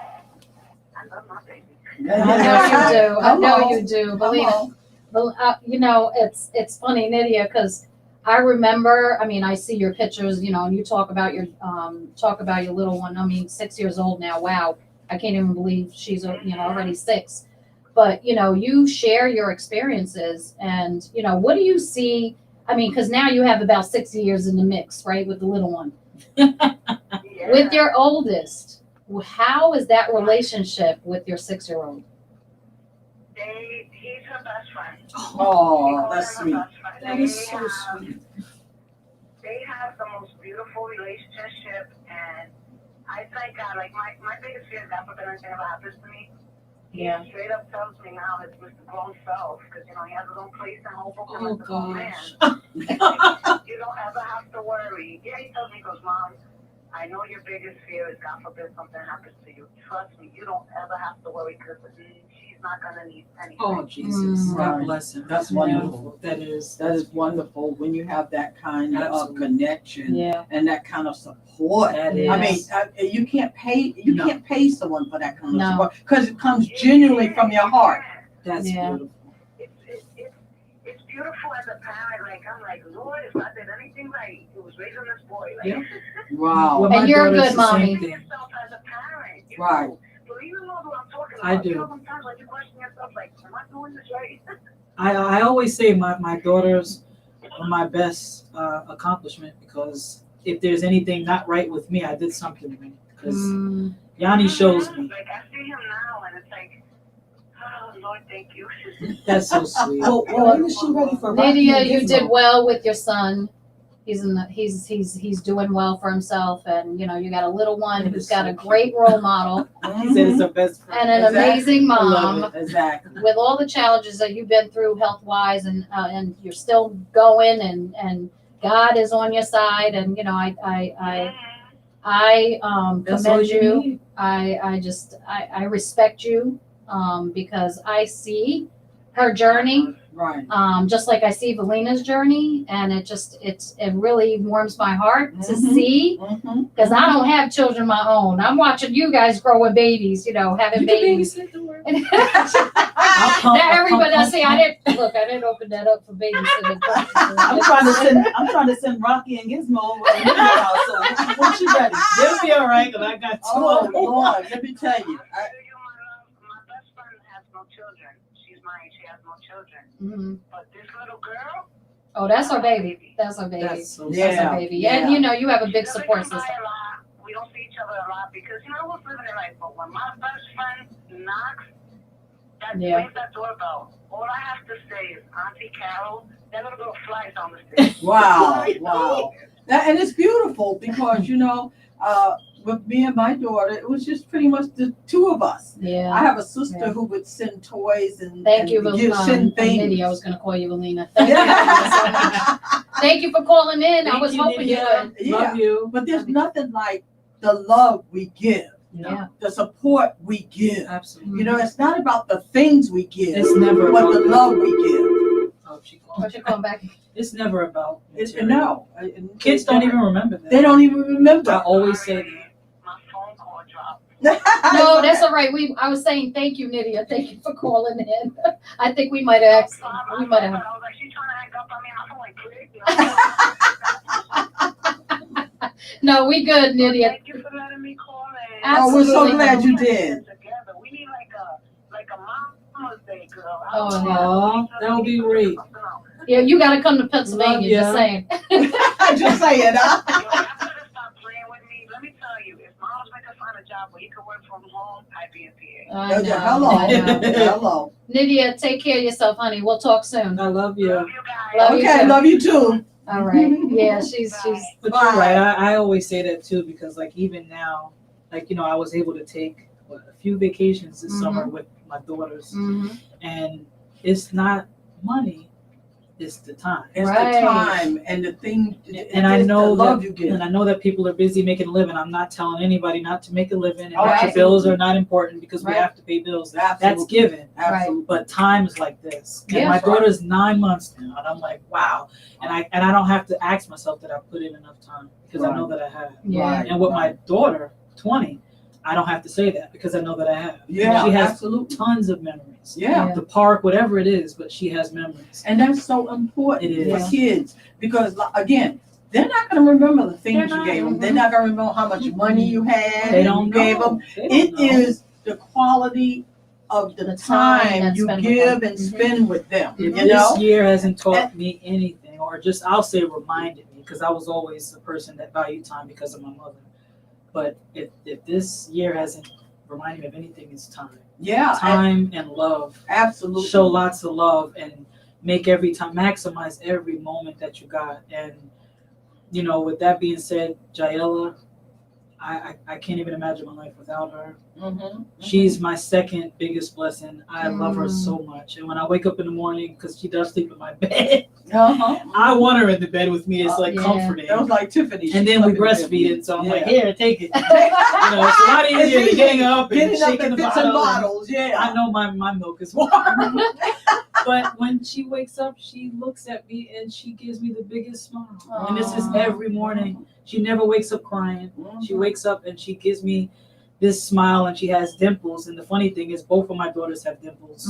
I love my baby. I know you do. I know Hello. you do. Believe Hello. it. It's funny, Nydia, because I remember. I mean, I see your pictures, and you talk about your little one. I mean, 6 years old now. Wow, I can't even believe she's already 6. But you share your experiences, and what do you see? I mean, because now you have about 6 years in the mix, right, with the little one. Yeah. With your oldest, how is that relationship with your 6-year-old? He's her best friend. Oh, that's sweet. That is so sweet. They have the most beautiful relationship, and I thank God. Like my biggest fear is God forbid anything ever happens to me. Yeah. He straight up tells me now it's Mr. Grown Self, because, he has his own place in Hoboken Oh, as a grown man. gosh. You don't ever have to worry. Yeah, he tells me, he goes, Mom, I know your biggest fear is God forbid something happens to you. Trust me, you don't ever have to worry, because she's not going to need anything. Oh, Jesus. Right. God bless him. That's Yeah. wonderful. That is. That is wonderful when you have that kind of Absolutely. connection Yeah. and that kind of support. That is. I mean, you can't pay someone for that kind of No. support because it comes genuinely from your heart. That's Yeah. beautiful. It's beautiful as a parent. Like, I'm like, Lord, if I did anything right, it was raising this boy. Like, Yeah. Wow. Well, And my you're a daughter's good the same mommy. thing. yourself as a parent. Right. But even though I'm talking I about, do. sometimes like you question yourself, like, am I doing this right? I always say my daughters are my best accomplishment, because if there's anything not right with me, I did something right. Because Yanni shows me. Like, I see him now, and it's like, oh, Lord, thank you. That's so sweet. Well, when is she ready for Rocky Lydia, and you Gizmo? did well with your son. He's doing well for himself, and you got a little one That who's is got so a great role model He said it's her best friend. and an Exactly. amazing I love mom. it. Exactly. With all the challenges that you've been through health wise, and you're still going, and God is on your side, and I That's all commend you you. need. I respect you because I see her journey, Right. just like I see Valina's journey, and it really warms my heart to Mhm. see, Mm-hmm. because I don't have children of my own. I'm watching you guys growing babies, having You can babies. babysit the word. Now everybody, I didn't open that up for babysitting. I'm trying to send Rocky and Gizmo over to your house. So when she ready? They'll be all right, because I got two Oh of them. Lord, let me tell you. My best friend has no children. She's mine. She has no children. Mhm. But this little girl, Oh, that's our baby. That's our baby. That's so That's Yeah. our baby. Yeah. And you have a big she doesn't support come by system. a lot. We don't see each other a lot because I was living in life. But when my best friend knocks, Yeah. rings that doorbell. All I have to say is, Auntie Carol, that little girl flies down the stairs. Wow, wow. And it's beautiful because with me and my daughter, it was just pretty much the two of us. Yeah. I have a sister Yeah. who would send toys and Thank you, send things. Lydia. I was going to call you Valina. Thank you so much. Thank you for calling in. I Thank was you, hoping you Lydia. would. Yeah. Love you. But there's nothing like the love we give, Yeah. the support we give. Absolutely. It's not about the things we give, It's never but about the love we give. Oh, she What called. you calling back? It's never about material. No. Kids don't even remember that. They don't even remember. I always say that. My phone call dropped. No, that's all right. I was saying thank you, Nydia. Thank you for calling in. I think we might have. I was like, she's trying to hang up on me. My phone went click. No, we good, Nydia. Thank you for letting me call in. Oh, we're so Absolutely. glad you did. Together. We need like a Mama's Day, girl. Oh, Aw, that would be great. Yeah, you got to come to Pennsylvania. Just Love ya. saying. Just saying, huh? Y'all better stop playing with me. Let me tell you, if Mom's making find a job where you can work from home, I'd be in PA. I know, Hello. I know. Hello. Nydia, take care of yourself, honey. We'll talk soon. I love you. Love you guys. Love you Okay, too. love you too. All right. Yeah, she's. But Bye. you're right. I always say that too, because even now, I was able to take a few vacations this summer with my daughters, Mhm. and it's not money, it's the time. It's Right. the time and the thing, And I know the love that, you give. and I know that people are busy making a living. I'm not telling anybody not to make a living, and Oh, that your right. bills are not important because we Right. have to pay bills. That's Absolutely. given. Absolutely. But times like this, and Yeah. my daughter's 9 months now, and I'm like, wow. And I don't have to ask myself that I put in enough time because I know that I have. Yeah. And with my daughter, 20, I don't have to say that because I know that I have. Yeah, She has absolutely. tons of memories. Yeah. The park, whatever it is, but she has memories. And that's so important It for is. kids because, again, they're not going to remember the things They're you not. gave them. They're not going to remember how much money you had. They and don't you gave know. them. They don't It know. is the quality of the time time that's you spent with give them. and spend with them. If You this know? year hasn't taught me anything, or just I'll say reminded me, because I was always a person that valued time because of my mother. But if this year hasn't reminded me of anything, it's time. Yeah. Time and love. Absolutely. Show lots of love and make every time, maximize every moment that you got. And with that being said, Janella, I can't even imagine my life without her. Mm-hmm. She's my second biggest blessing. I love her so much. And when I wake up in the morning, because she does sleep in my bed, I want her in the bed with me. It's like comforting. That was like Tiffany. And then we breastfeed it, so I'm like, here, take it. It's a lot easier than getting up and shaking the bottle. Bottles. Yeah. I know my milk is warm. But when she wakes up, she looks at me and she gives me the biggest smile. And this is every morning. She never wakes up crying. She wakes up and she gives me this smile, and she has dimples. And the funny thing is, both of my daughters have dimples.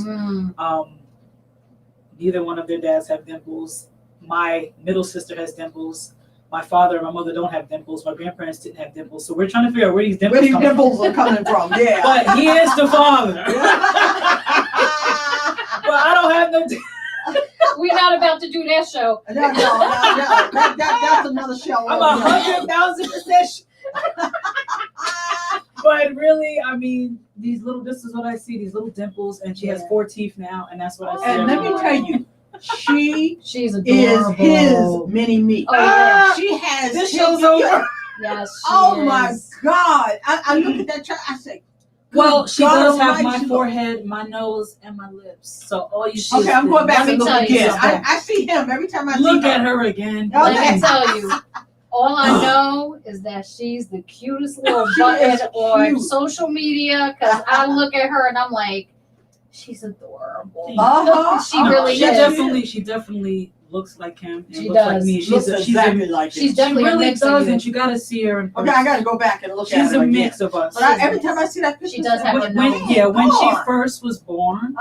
Neither one of their dads have dimples. My middle sister has dimples. My father and my mother don't have dimples. My grandparents didn't have dimples. So we're trying to figure out where these dimples are coming from. Yeah. But he is the father. But I don't have no dimples. We're not about to do that show. No. That's another show. I'm 100,000%. But really, I mean, this is what I see, these little dimples, and she has 4 teeth now, and that's what I see. And let me tell you, she's adorable. Is his mini me. Oh, yeah. She has this show's over. Yes. My God. I look at that child, I say, well, she does have my Almighty. forehead, my nose, and my lips. So all you see Okay, is I'm going back Let and me look tell you again. something. I see him every time I look see at her again. Okay. Let me tell you, all I know is that she's the cutest little button on social media, because I look at her and I'm like, she's adorable. She really is. She definitely looks like him and She looks does. like me. She's exactly like him. She's definitely she really a mix of does, you. and you got to see her in person. Okay, I got to go back and look at her. She's a mix of us. But every time I see that picture, She does have a when nose. she first was born,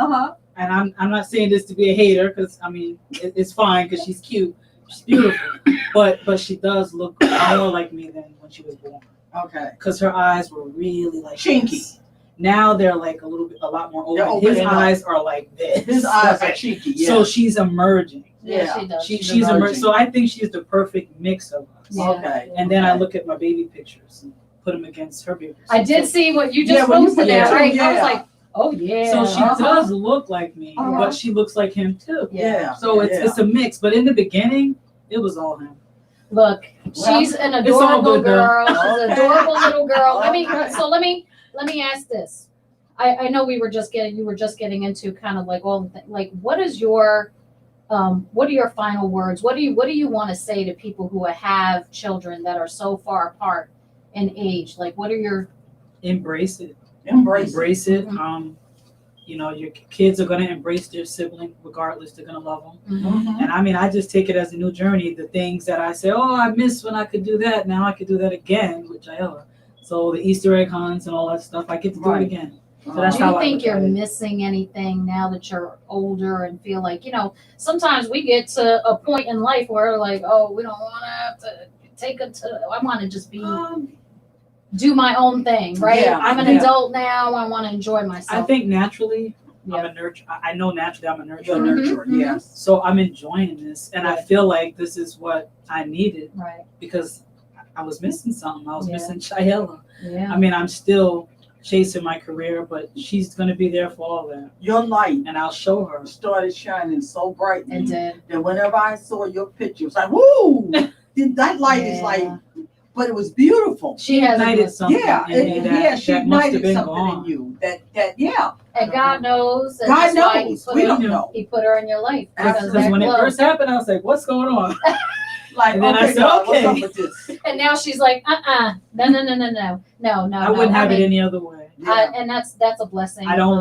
and I'm not saying this to be a hater, because I mean it's fine because she's cute, she's beautiful, but she does look more like me than when she was born. Okay. Because her eyes were really like Chinky. this. Now they're like a lot more open. They're His opening eyes are like this. His eyes are cheeky. Yeah. So she's emerging. Yeah, she does. She's emerging. So I think she's the perfect mix of us. Yeah. Okay. And then I look at my baby pictures and put them against her baby pictures. I did see what you just when you posted put there, that right? too, I was yeah. like, oh yeah. So she does look like me, but she looks like him too. Yeah. So it's a mix. But in the beginning, it was all him. Look, she's an it's all adorable good, though. girl. She's an adorable little girl. Let me Okay. let me ask this. I know you were just getting into kind of like all the like what are your final words? What do you want to say to people who have children that are so far apart in age? Like what are your Embrace it. Embrace it. Your kids are gonna embrace their sibling regardless. They're gonna love them. Mm-hmm. And I mean, I just take it as a new journey. The things that I say, oh, I miss when I could do that. Now I could do that again with Janella. So the Easter egg hunts and all that stuff, I get to do it again. So that's do how you I think look you're at it. missing anything now that you're older and feel like, sometimes we get to a point in life where like, oh, we don't want to have to take it to, I want to just be, do my own thing, right? Yeah, I'm an adult now. I want to enjoy myself. I think naturally, Yeah. I'm a nurturer. I know naturally I'm a nurturer. You're a nurturer, Mhm. yes. So I'm enjoying this. And I feel like this is what I needed Right. because I was missing something. I was Yeah. missing Janella. Yeah. I mean, I'm still chasing my career, but she's going to be there for all that. Your light And I'll show her. started shining so brightly It did. that whenever I saw your picture, it was like, woo! That light is like, but it was beautiful. She has ignited something Yeah, in me that, she that must have ignited been something gone. in you. That and God knows. And God that's why knows. We don't know. He put her in your life. Because Because that when it glow. first happened, I was like, what's going on? Like, And then I okay, said, God, okay. what's up with this? And now she's like, no. I wouldn't have it any other way. Yeah. And that's a blessing. I don't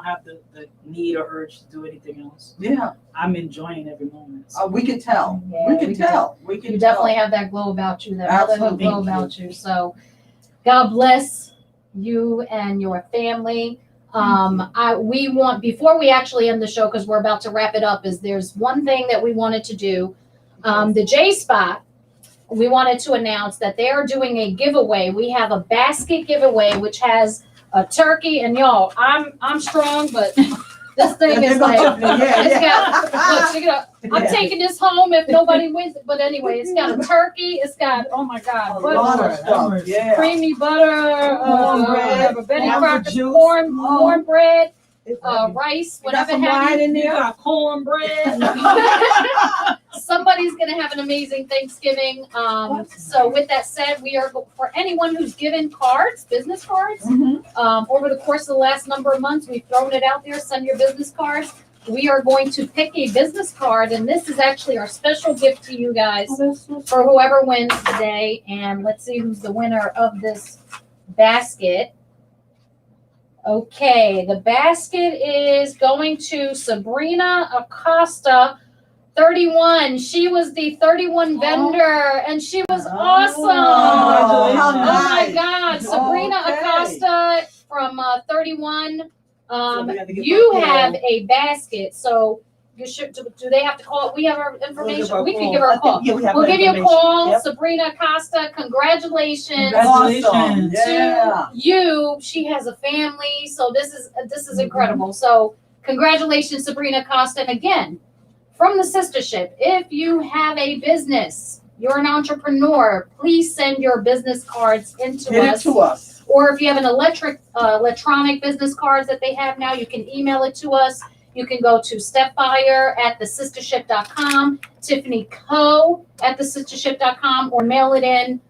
have the need or urge to do anything else. Yeah. I'm enjoying every moment. So We can tell. Yeah, we can tell. We can You tell. definitely have that glow about you, that motherhood Absolutely. glow about you. So God bless you and your family. We want, before we actually end the show, because we're about to wrap it up, is there's one thing that we wanted to do. The J Spot, we wanted to announce that they are doing a giveaway. We have a basket giveaway, which has a turkey, and y'all, I'm strong, but this thing is like, it's got, look, check it out. I'm taking this home if nobody wins it. But anyway, it's got a turkey. It's got, oh my God, A lot of stuff. Yeah. creamy butter, Cornbread, Betty orange Crocker juice. cornbread. rice, You got whatever some have wine you. in You there? got cornbread. Somebody's gonna have an amazing Thanksgiving. So with that said, we are for anyone who's given cards, business cards, over the course of the last number of months, we've thrown it out there. Send your business cards. We are going to pick a business card, and this is actually our special gift to you guys for whoever wins today. And let's see who's the winner of this basket. Okay, the basket is going to Sabrina Acosta, 31. She was the 31 vendor, and she was awesome. Oh, how Oh my nice. God, Sabrina Okay. Acosta from 31. So we have to give You her a have call. a basket, so you should. Do they have to call? We have our information. her a We can call. give her a call. Yeah, we have We'll her give you a information. call, Yep. Sabrina Acosta. Congratulations. Congratulations. Awesome. Yeah. To you. She has a family, so this is incredible. So congratulations, Sabrina Acosta. And again, from the Sistership, if you have a business, you're an entrepreneur, please send your business cards into Get it us. to us. Or if you have an electronic business cards that they have now, you can email it to us. You can go to stepfire@thesistership.com, Tiffany Co @thesistership.com, or mail it in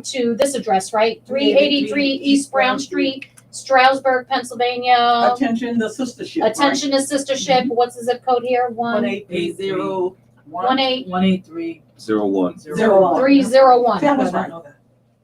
to this address, right? 383 East Brown Street, Stroudsburg, Pennsylvania. Attention, the sistership. Attention to Sistership. What's the zip code here? 1880 18 183 01. 301. Yeah, I that's right. know that.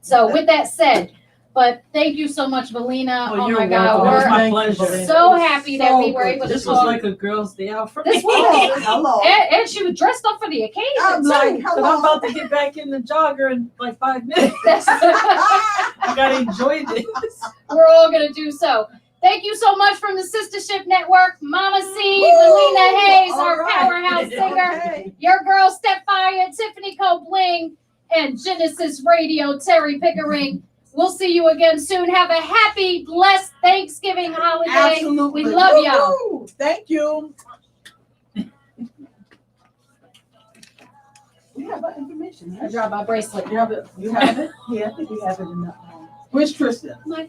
So with that said, but thank you so much, Valina. Oh you're my God, welcome. It was we're my pleasure. so happy that we So were good. able to This was talk. like a girl's day out for This me. was. Hello. And she was dressed up for the I'm occasion like, too. But I'm hello. about to get back in the jogger in like 5 minutes. I gotta enjoy this. We're all gonna do so. Thank you so much from the Sistership Network, Mama C, Woo! Valina Hayes, All our right. powerhouse singer, Okay. your girl Stepfire, Tiffany Co Bling, and Genesis Radio, Terry Pickering. We'll see you again soon. Have a happy, blessed Thanksgiving holiday. Absolutely. We love y'all. Woo-hoo. Thank you. We have our information. I dropped my bracelet. You have it? You have it? Yeah, I think we have it in the. Where's Tristan? My